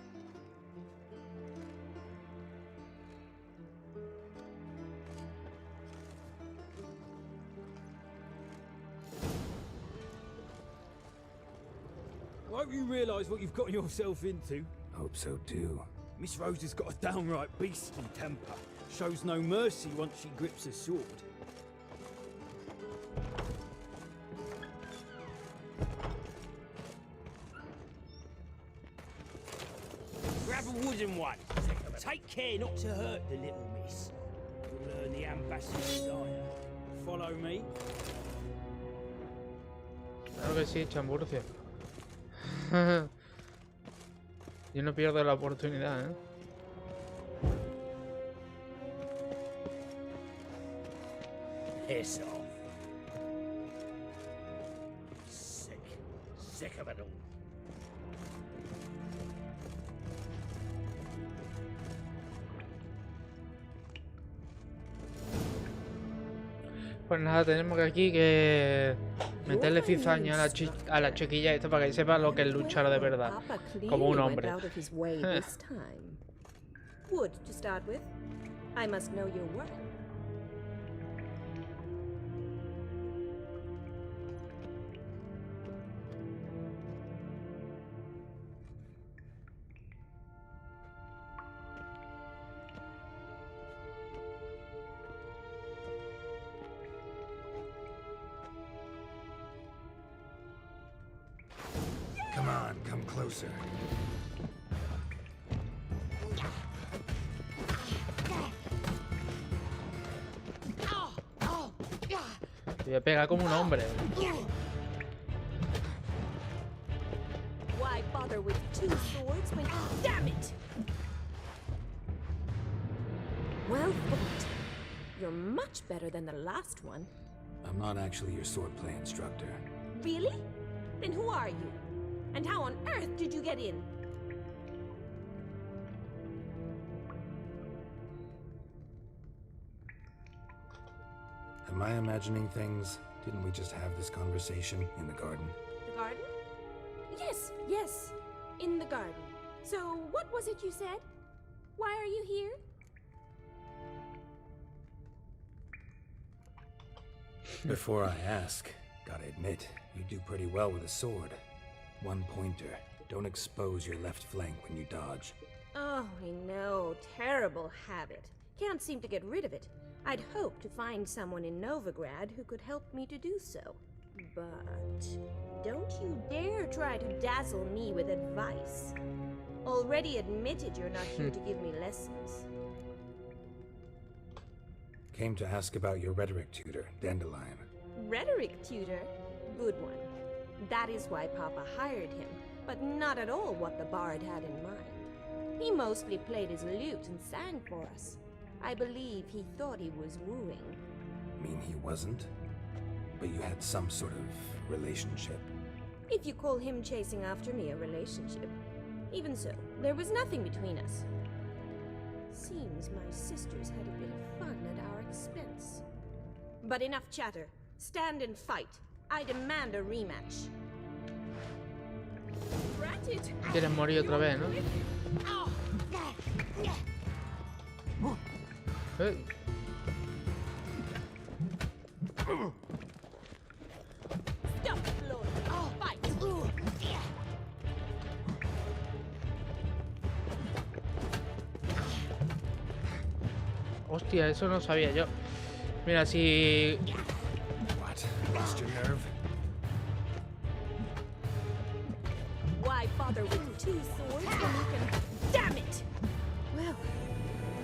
I hope you realise what you've got yourself into. Hope so too. Miss Rose has got a downright beastly temper. Shows no mercy once she grips a sword. Grab a wooden one. Take care not to hurt the little miss. You'll learn the ambassador's desire. Follow me. Claro que sí, chamburcio. Yo no pierdo la oportunidad, ¿eh? Piss off. Sick of it all. Pues nada, tenemos que aquí que meterle cizaña a la chiquilla esta para que sepa lo que es luchar de verdad, como un hombre. Wood, to start with. I must know your worth. Come on, come closer. Te voy a pegar como un hombre. Why bother with two swords when... Damn it! Well fought. You're much better than the last one. I'm not actually your swordplay instructor. Really? Then who are you? And how on earth did you get in? Am I imagining things? Didn't we just have this conversation in the garden? The garden? Yes, in the garden. So, what was it you said? Why are you here? Before I ask, gotta admit, you do pretty well with a sword. One pointer. Don't expose your left flank when you dodge. Oh, I know. Terrible habit. Can't seem to get rid of it. I'd hoped to find someone in Novigrad who could help me to do so. But don't you dare try to dazzle me with advice. Already admitted you're not here to give me lessons. Came to ask about your rhetoric tutor, Dandelion. Rhetoric tutor? Good one. That is why Papa hired him, but not at all what the bard had in mind. He mostly played his lute and sang for us. I believe he thought he was wooing. Mean he wasn't? But you had some sort of relationship. If you call him chasing after me a relationship. Even so, there was nothing between us. Seems my sisters had a bit of fun at our expense. But enough chatter. Stand and fight. I demand a rematch. Quieres morir otra vez, ¿no? Hey. Stop, Lord. Fight. Hostia, eso no sabía yo. Mira, si... What? Lost your nerve? Why bother with two swords when you can... Damn it! Well,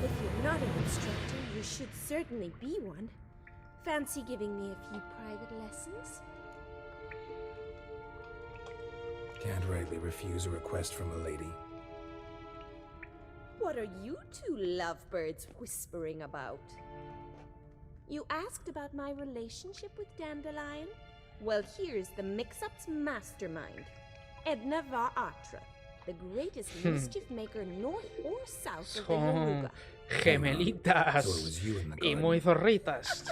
if you're not an instructor, you should certainly be one. Fancy giving me a few private lessons? Can't rightly refuse a request from a lady. What are you two lovebirds whispering about? You asked about my relationship with Dandelion? Well, here's the mix-up's mastermind. Edna Va Atra, the greatest mischief maker north or south of the Yoruga. Gemelitas y muy zorritas.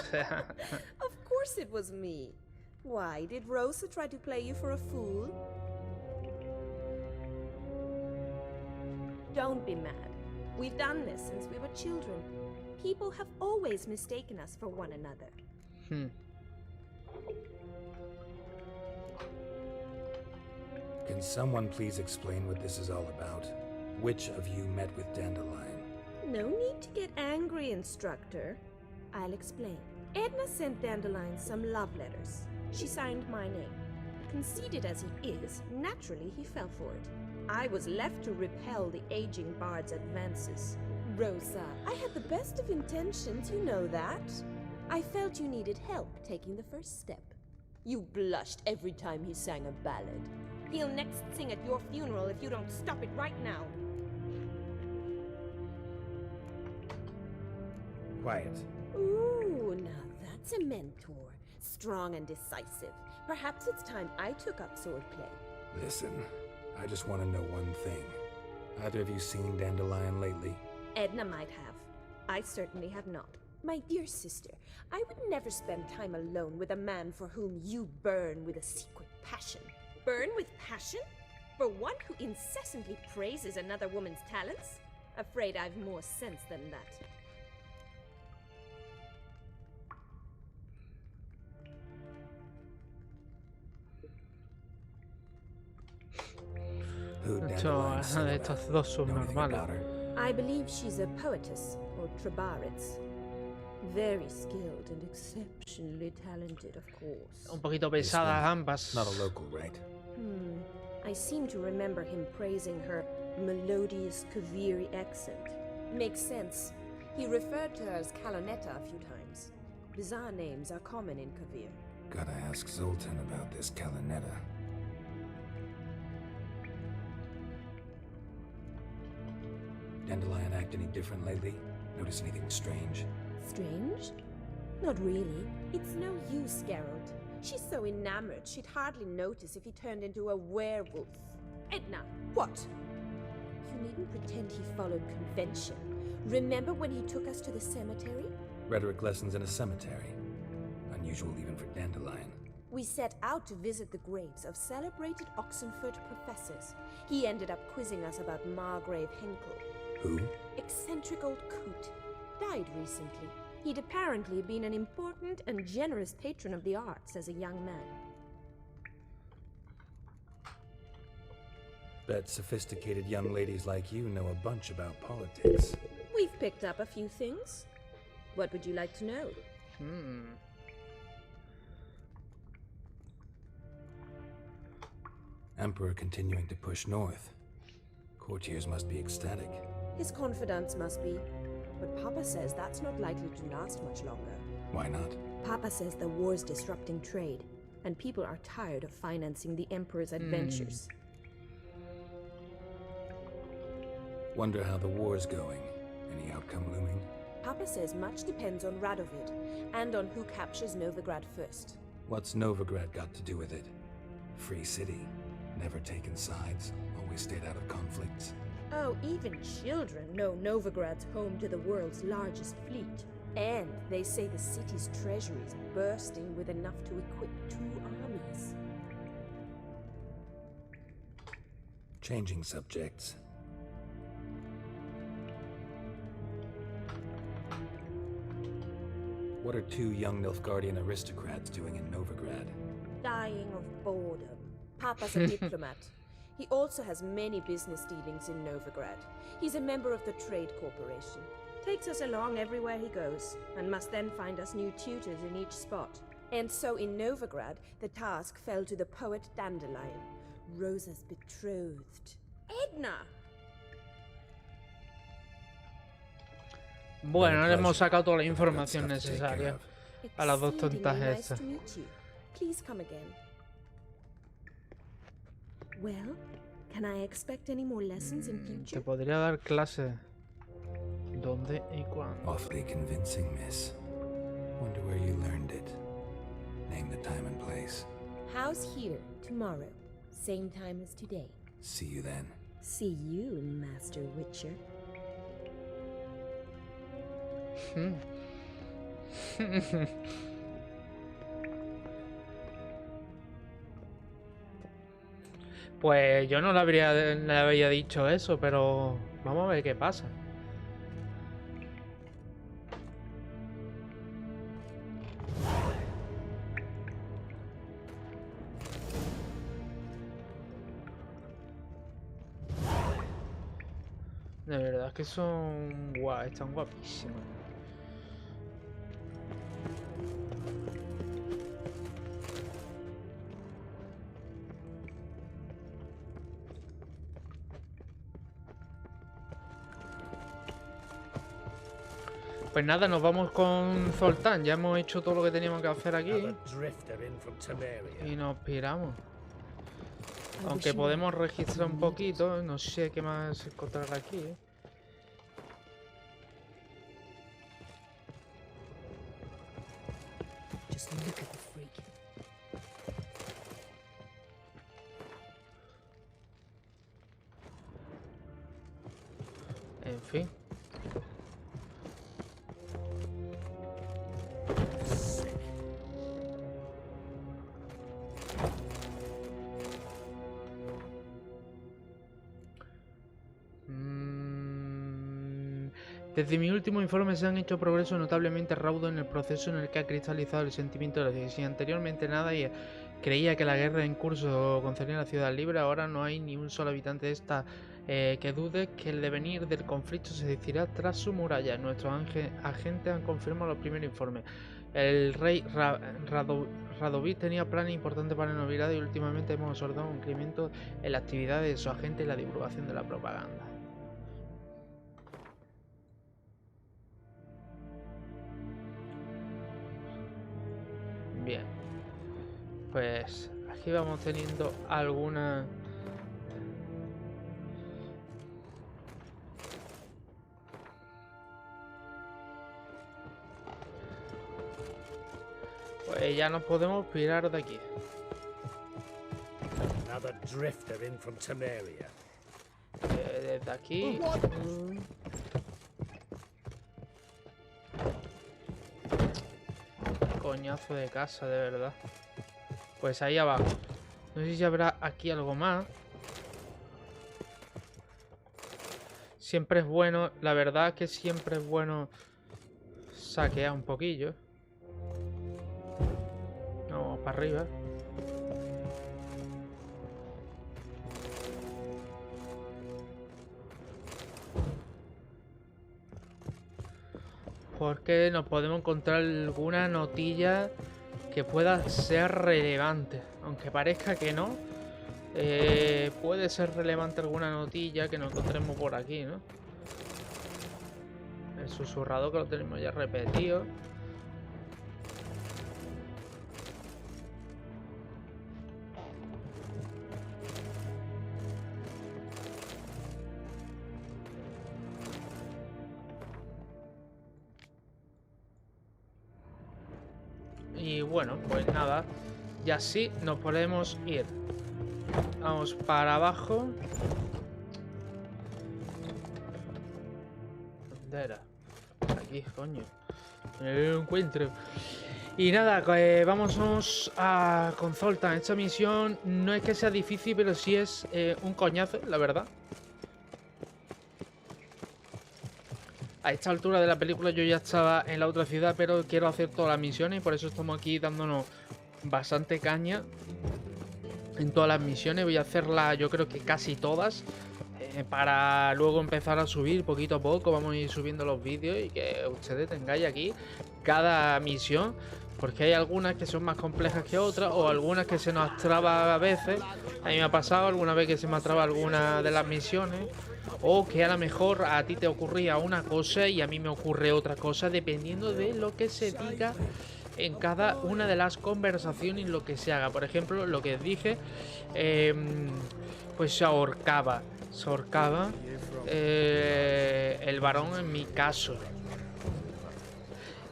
Of course it was me. Why, did Rosa try to play you for a fool? Don't be mad. We've done this since we were children. People have always mistaken us for one another. Can someone please explain what this is all about? Which of you met with Dandelion? No need to get angry, instructor. I'll explain. Edna sent Dandelion some love letters. She signed my name. Conceited as he is, naturally he fell for it. I was left to repel the aging bard's advances. Rosa, I had the best of intentions, you know that. I felt you needed help taking the first step. You blushed every time he sang a ballad. He'll next sing at your funeral if you don't stop it right now. Quiet. Ooh, now that's a mentor. Strong and decisive. Perhaps it's time I took up swordplay. Listen, I just want to know one thing. Either of you seen Dandelion lately? Edna might have. I certainly have not. My dear sister, I would never spend time alone with a man for whom you burn with a secret passion. Burn with passion? For one who incessantly praises another woman's talents? Afraid I've more sense than that. Estos dos son normales. I believe she's a poetess, or trabarets. Very skilled and exceptionally talented, of course. Un poquito pesadas ambas. Not a local, right? I seem to remember him praising her melodious Kaviri accent. Makes sense. He referred to her as Calonetta a few times. Bizarre names are common in Kavir. Gotta ask Zoltan about this Calonetta. Dandelion act any different lately? Notice anything strange? Strange? Not really. It's no use, Geralt. She's so enamored she'd hardly notice if he turned into a werewolf. Edna, what? You needn't pretend he followed convention. Remember when he took us to the cemetery? Rhetoric lessons in a cemetery. Unusual even for Dandelion. We set out to visit the graves of celebrated Oxenford professors. He ended up quizzing us about Margrave Henkel. Who? Eccentric old coot. Died recently. He'd apparently been an important and generous patron of the arts as a young man. Bet sophisticated young ladies like you know a bunch about politics. We've picked up a few things. What would you like to know? Emperor continuing to push north. Courtiers must be ecstatic. His confidants must be. But Papa says that's not likely to last much longer. Why not? Papa says the war's disrupting trade, and people are tired of financing the Emperor's adventures. Wonder how the war's going. Any outcome looming? Papa says much depends on Radovid, and on who captures Novigrad first. What's Novigrad got to do with it? Free city. Never taken sides. Always stayed out of conflicts. Oh, even children know Novigrad's home to the world's largest fleet. And they say the city's treasury is bursting with enough to equip 2 armies. Changing subjects. What are 2 young Nilfgaardian aristocrats doing in Novigrad? Dying of boredom. Papa's a diplomat. He also has many business dealings in Novigrad. He's a member of the Trade Corporation. Takes us along everywhere he goes, and must then find us new tutors in each spot. And so in Novigrad, the task fell to the poet Dandelion, Rosa's betrothed. Edna! Bueno, le hemos sacado toda la información necesaria a las dos tontas estas. Please come again. Well, can I expect any more lessons in future? Te podría dar clases. ¿Dónde y cuándo? Awfully convincing, miss. Wonder where you learned it. Name the time and place. House here, tomorrow. Same time as today. See you then. See you, Master Witcher. Pues yo no le habría dicho eso, pero vamos a ver qué pasa. De verdad que son guay, están guapísimos. Pues nada, nos vamos con Zoltán. Ya hemos hecho todo lo que teníamos que hacer aquí. Y nos piramos. Aunque podemos registrar un poquito. No sé qué más encontrar aquí. En fin. Desde mi último informe se han hecho progresos notablemente raudos en el proceso en el que ha cristalizado el sentimiento de la ciudad. Si anteriormente nada y creía que la guerra en curso concernía a la ciudad libre, ahora no hay ni un solo habitante de esta que dude que el devenir del conflicto se decidirá tras su muralla. Nuestros agentes han confirmado los primeros informes. El rey Radovid tenía planes importantes para el novigrado y últimamente hemos observado un incremento en la actividad de sus agentes y la divulgación de la propaganda. Bien, pues aquí vamos teniendo alguna... Pues ya nos podemos pirar de aquí. Desde aquí... Coñazo de casa, de verdad. Pues ahí abajo. No sé si habrá aquí algo más. Siempre es bueno, la verdad que siempre es bueno saquear un poquillo. Vamos para arriba. Porque nos podemos encontrar alguna notilla que pueda ser relevante. Aunque parezca que no. puede ser relevante alguna notilla que nos encontremos por aquí, ¿no? El susurrado que lo tenemos ya repetido. Y bueno, pues nada, y así nos podemos ir. Vamos para abajo. ¿Dónde era? Aquí, coño. No lo encuentro. Y nada, vámonos con Zoltan. Esta misión no es que sea difícil, pero sí es un coñazo, la verdad. A esta altura de la película yo ya estaba en la otra ciudad, pero quiero hacer todas las misiones y por eso estamos aquí dándonos bastante caña en todas las misiones. Voy a hacerlas, yo creo que casi todas, para luego empezar a subir poquito a poco. Vamos a ir subiendo los vídeos y que ustedes tengáis aquí cada misión, porque hay algunas que son más complejas que otras, o algunas que se nos traba a veces. A mí me ha pasado alguna vez que se me ha trabado alguna de las misiones, o que a lo mejor a ti te ocurría una cosa y a mí me ocurre otra cosa, dependiendo de lo que se diga en cada una de las conversaciones y lo que se haga. Por ejemplo, lo que dije, pues se ahorcaba el varón en mi caso.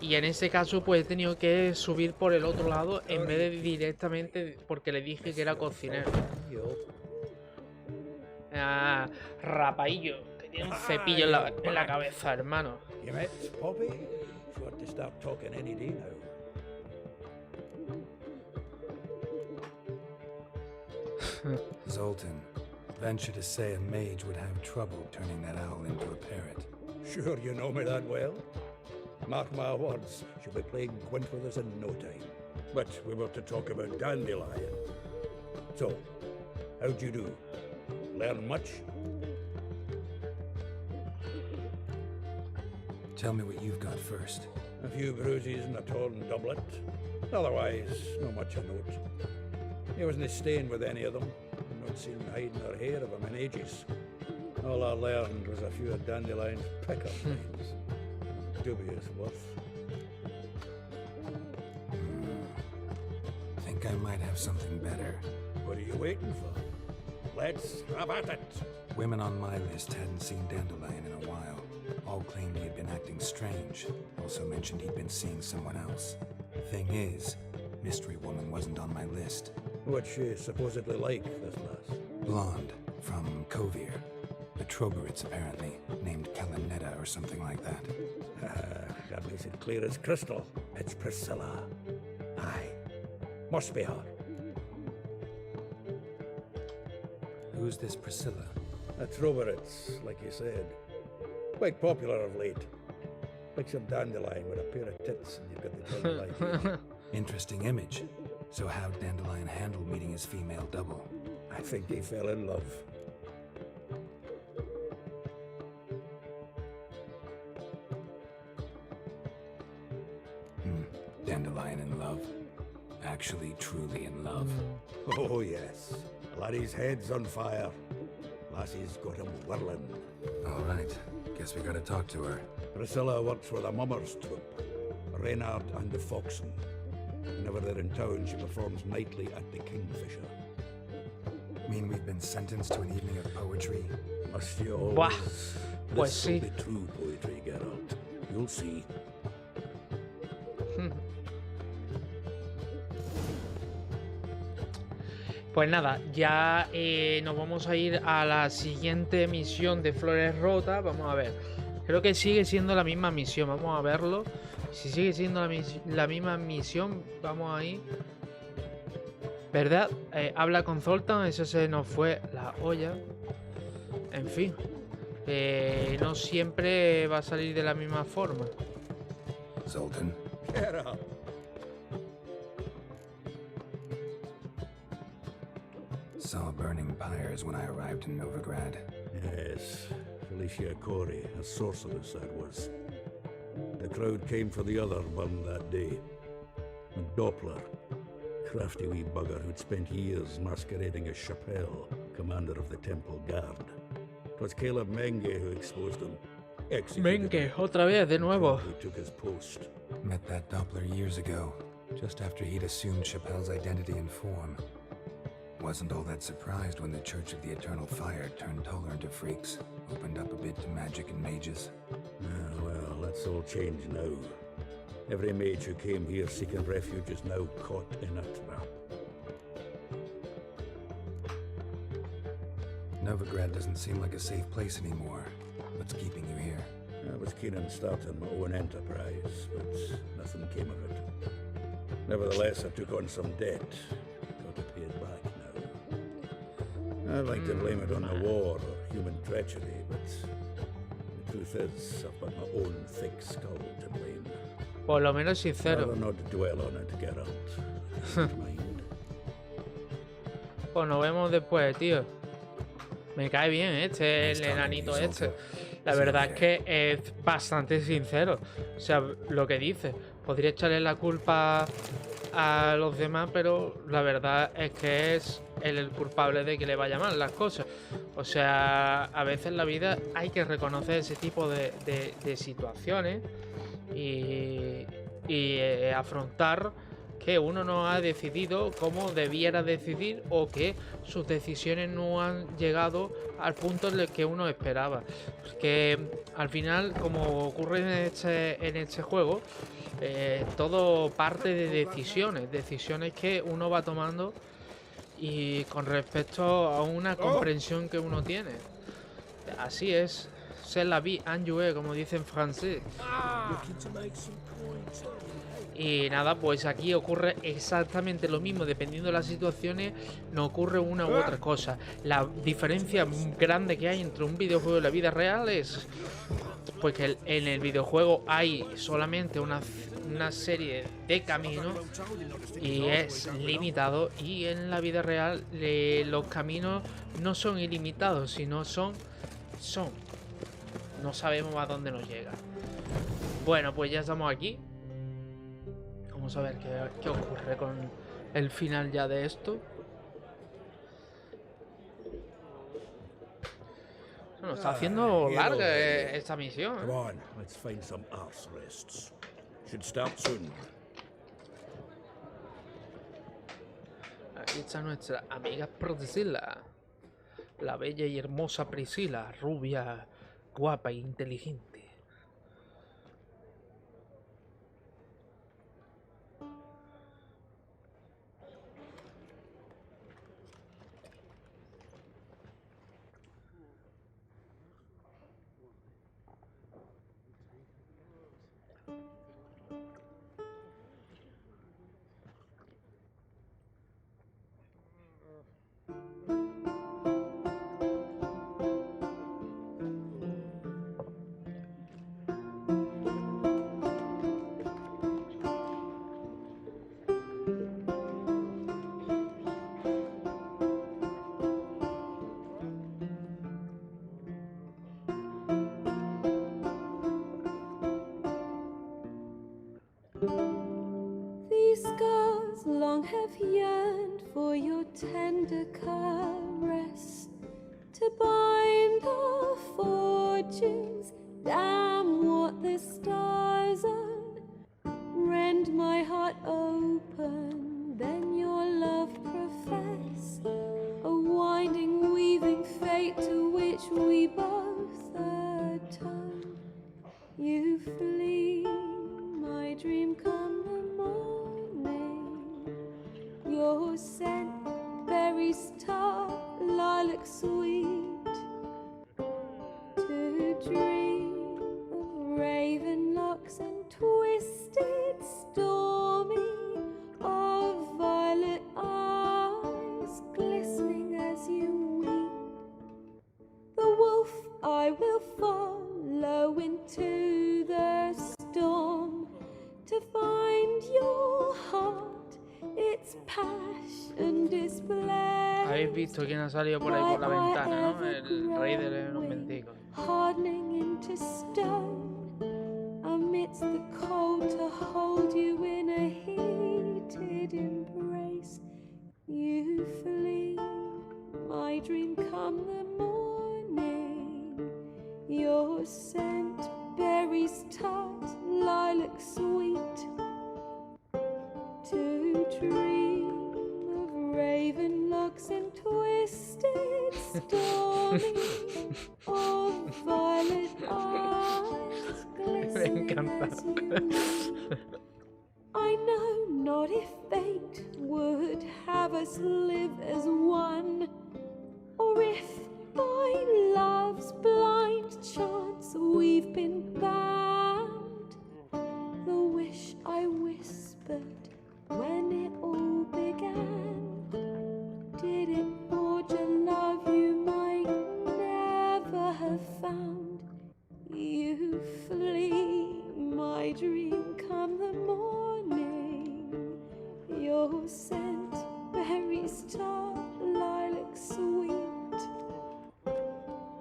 Y en ese caso pues he tenido que subir por el otro lado en vez de directamente porque le dije que era cocinero. Ah, rapaillo, que tiene un cepillo en la cabeza, hermano. Zoltan, venture to say a mage would have trouble turning that owl into a parrot. Sure you know me that well? Mark my words, she'll be playing quint with us in no time. But we were to talk about Dandelion. So, how'd you do? Learn much? Tell me what you've got first. A few bruises and a torn doublet. Otherwise, not much of note. He wasn't staying with any of them. I've not seen hiding or hair of him in ages. All I learned was a few of Dandelion's pickup lines. Dubious worth. Think I might have something better. What are you waiting for? Let's have at it. Women on my list hadn't seen Dandelion in a while. All claimed he had been acting strange. Also mentioned he'd been seeing someone else. Thing is, Mystery Woman wasn't on my list. What's she supposedly like, this lass? Blonde, from Kovir. The Troberits, apparently, named Kalanetta or something like that. That makes it clear as crystal. It's Priscilla. Aye. Must be her. Who's this Priscilla? The Troberits, like you said. Quite popular of late. Picture Dandelion with a pair of tits and you've got the Dandelion. Interesting image. So how'd Dandelion handle meeting his female double? I think he fell in love. Dandelion in love. Actually, truly in love. Oh, yes. Laddie's head's on fire. Lassie's got him whirling. All right. Guess we gotta talk to her. Priscilla works for the Mummers troupe. Reynard and the Foxen. Whenever they're in town, she performs nightly at the Kingfisher. Mean we've been sentenced to an evening of poetry? Must you always? Buah. Pues This sí. will be true poetry, Geralt. You'll see. Pues nada, ya nos vamos a ir a la siguiente misión de Flores Rotas. Vamos a ver. Creo que sigue siendo la misma misión. Vamos a verlo. Si sigue siendo la misma misión, vamos a ir. ¿Verdad? Habla con Zoltan. Eso se nos fue la olla. En fin. No siempre va a salir de la misma forma. Zoltan. Geralt. Saw burning pyres when I arrived in Novigrad. Yes, Felicia Corey, a sorceress that was. The crowd came for the other one that day. And Doppler. crafty wee bugger who'd spent years masquerading as Chappelle, commander of the Temple Guard. 'Twas Caleb Menge who exposed him. Menge, otra vez, de nuevo. Who took his post. Met that Doppler years ago, just after he'd assumed Chappelle's identity and form. Wasn't all that surprised when the Church of the Eternal Fire turned Toller into freaks, opened up a bit to magic and mages. Well, that's all changed now. Every mage who came here seeking refuge is now caught in a trap. Novigrad doesn't seem like a safe place anymore. What's keeping you here? I was keen on starting my own enterprise, but nothing came of it. Nevertheless, I took on some debt. Got to pay it back now. I'd like to blame it on the war or human treachery, but the truth is, I've got my own thick skull to blame. Por lo menos sincero. Rather not dwell on it, Geralt. Pues nos vemos después, tío. Me cae bien el enanito este. La verdad es que es bastante sincero. O sea, lo que dice. Podría echarle la culpa a los demás, pero la verdad es que es él el culpable de que le vaya mal las cosas. O sea, a veces en la vida hay que reconocer ese tipo de situaciones y afrontar que uno no ha decidido como debiera decidir o que sus decisiones no han llegado al punto en el que uno esperaba. Que al final, como ocurre en este juego, todo parte de decisiones que uno va tomando y con respecto a una comprensión que uno tiene. Así es, c'est la vie en jouer, como dicen en francés. Y nada, pues aquí ocurre exactamente lo mismo, dependiendo de las situaciones, no ocurre una u otra cosa. La diferencia grande que hay entre un videojuego y la vida real es pues que en el videojuego hay solamente una serie de caminos y es limitado, y en la vida real los caminos no son ilimitados, sino son. No sabemos a dónde nos llega. Bueno, pues ya estamos aquí. Vamos a ver qué ocurre con el final ya de esto. Se nos está haciendo larga esta misión. Come on, let's find some arse rests. Should start soon. Aquí está nuestra amiga Priscilla. La bella y hermosa Priscilla, rubia, guapa e inteligente. These scars long have yearned for your tender caress, to bind our fortunes. Damn what the stars rend my heart open, then your love profess, a winding, weaving fate to which we both atone. You flee, my dream come the morning, your scent, berry star, lilac sweet, to dream of raven locks and twisted stormy, of violet eyes glistening as you weep. The wolf I will follow into the storm, to find your heart, its passion display. Habéis visto quién ha salido por ahí por la ventana, ¿no? El rey de los mendigos. Hardening into stone, amidst the cold, to hold you in a heated embrace. stormy of violet eyes glistening as you. I know not if fate would have us live as one, or if by love's blind chance we've been bound. The wish I whispered when it all began, did it forge a love you might never have found? You flee my dream come the morning, your scent berries tart, lilac sweet,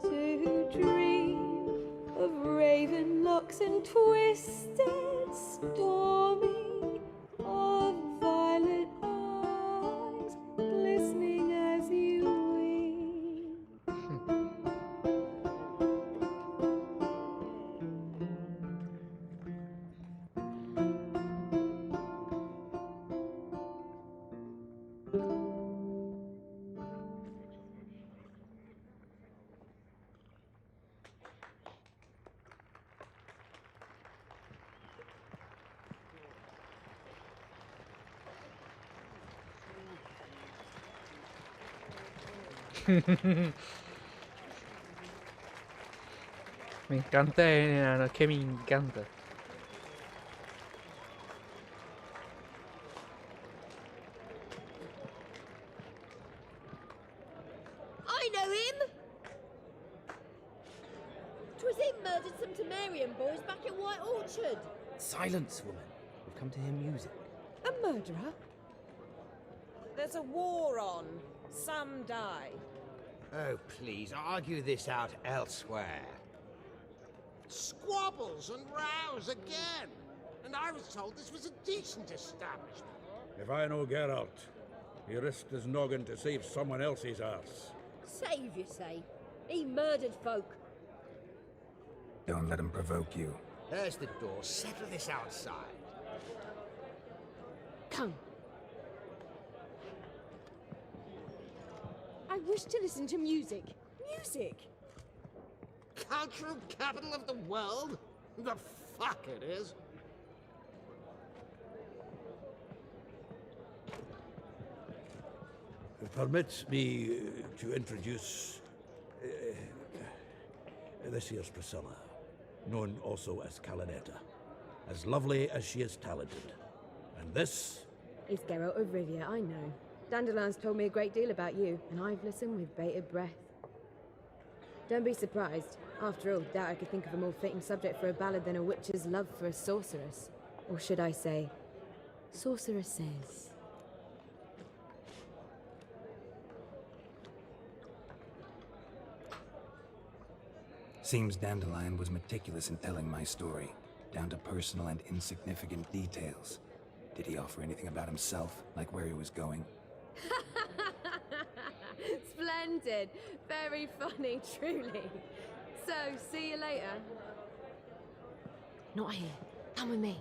to dream of raven locks and twisted stormy of violet eyes glistening as you weep. Me encanta el enano, es que me encanta. I know him! 'Twas him murdered some Temerian boys back in White Orchard. Silence, woman. We've come to hear music. A murderer? There's a war on. Some die. Oh, please, argue this out elsewhere. Squabbles and rows again. And I was told this was a decent establishment. If I know Geralt, he risked his noggin to save someone else's arse. Save, you say? He murdered folk. Don't let him provoke you. There's the door. Settle this outside. Come. I wish to listen to music. Music! Cultural capital of the world? The fuck it is. Permit me to introduce this here's Priscilla, known also as Calinetta, as lovely as she is talented. And this It's Geralt of Rivia, I know. Dandelion's told me a great deal about you, and I've listened with bated breath. Don't be surprised. After all, doubt I could think of a more fitting subject for a ballad than a witch's love for a sorceress. Or should I say, sorceresses. Seems Dandelion was meticulous in telling my story, down to personal and insignificant details. Did he offer anything about himself, like where he was going? Splendid. Very funny, truly. So, see you later. Not here. Come with me.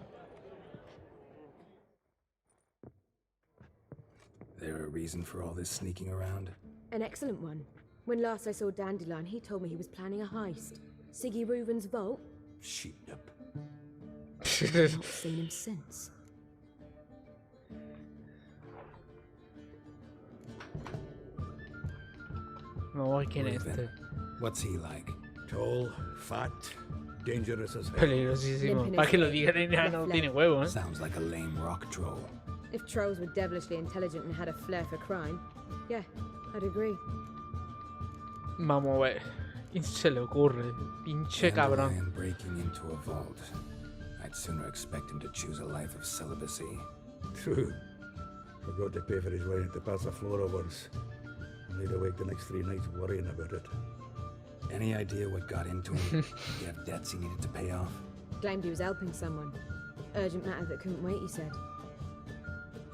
There a reason for all this sneaking around? An excellent one. When last I saw Dandelion, he told me he was planning a heist. Siggy Reuven's vault? Sheepnip. I've not seen him since. No, ¿quién es Reuven. este? What's he like? tall, fat, dangerous as hell. Peligrosísimo. Para que lo digan en enano, no tiene huevo, ¿eh? Sounds like a lame rock troll. If trolls were devilishly intelligent and had a flair for crime, yeah, I'd agree. Vamos a ver. ¿Quién se le ocurre? Pinche cabrón. Dandelion breaking into a vault. I'd sooner expect him to choose a life of celibacy. True. Forgot to pay for his rent to pass a Flora once. And laid awake the next 3 nights worrying about it. Any idea what got into him? You have debts he needed to pay off? Claimed he was helping someone. Urgent matter that couldn't wait, he said.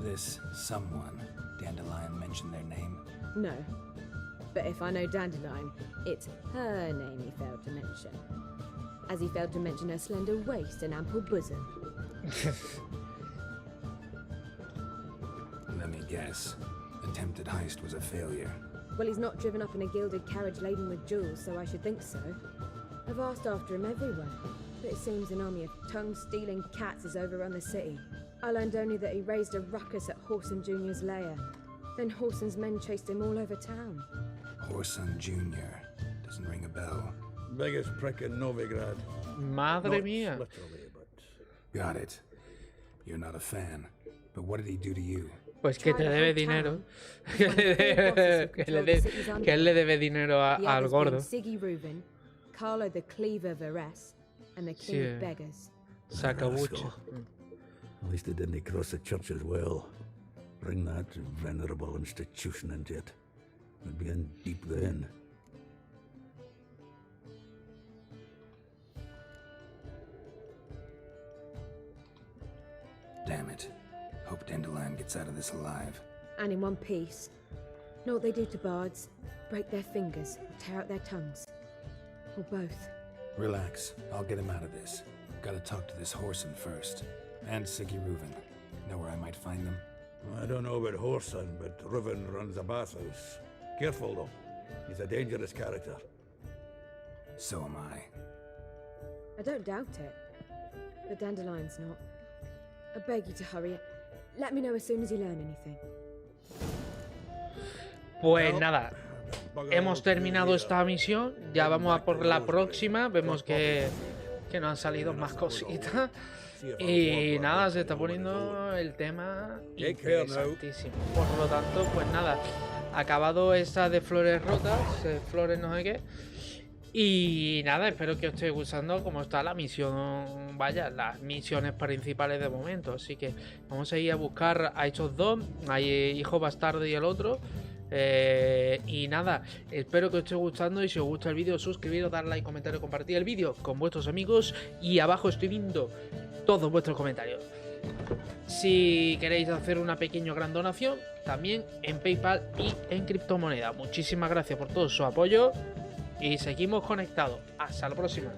This someone, Dandelion mentioned their name? No. But if I know Dandelion, it's her name he failed to mention. As he failed to mention her slender waist and ample bosom. Let me guess. Attempted heist was a failure. Well, he's not driven up in a gilded carriage laden with jewels, so I should think so. I've asked after him everywhere, but it seems an army of tongue-stealing cats has overrun the city. I learned only that he raised a ruckus at Whoreson Jr.'s lair. Then Whoreson's men chased him all over town. Whoreson Jr. Doesn't ring a bell. Biggest prick in Novigrad. Madre mía. Literally, but... Got it. You're not a fan. But what did he do to you? Pues que te debe dinero. Que él le debe dinero al gordo. Siggy Reuben, Carlo the Cleaver Varese, and the King of Beggars. Sacabucho. At least it didn't cross the church as well. Bring that venerable institution into it. We'd be in deep then. Damn it. Hope Dandelion gets out of this alive. And in one piece. Know what they do to bards? Break their fingers, tear out their tongues. Or both. Relax. I'll get him out of this. Gotta talk to this Whoreson first. And Siggy Reuven. Know where I might find them? I don't know about Whoreson, but Reuven runs a bathhouse. Careful though. He's a dangerous character. So am I. I don't doubt it. But Dandelion's not. I beg you to hurry. Let me know as soon as you learn anything. Pues nada, hemos terminado esta misión. Ya vamos a por la próxima. Vemos que nos han salido más cositas. Y nada, se está poniendo el tema interesantísimo. Por lo tanto, pues nada, acabado esta de Flores rotas, Flores no sé qué. Y nada, espero que os esté gustando cómo está la misión, vaya, las misiones principales de momento. Así que vamos a ir a buscar a estos dos, a Hijo Bastardo y el otro. Y nada, espero que os esté gustando y si os gusta el vídeo, suscribiros, dar like, comentario, compartir el vídeo con vuestros amigos. Y abajo estoy viendo todos vuestros comentarios. Si queréis hacer una pequeña gran donación, también en PayPal y en criptomonedas. Muchísimas gracias por todo su apoyo. Y seguimos conectados. Hasta la próxima.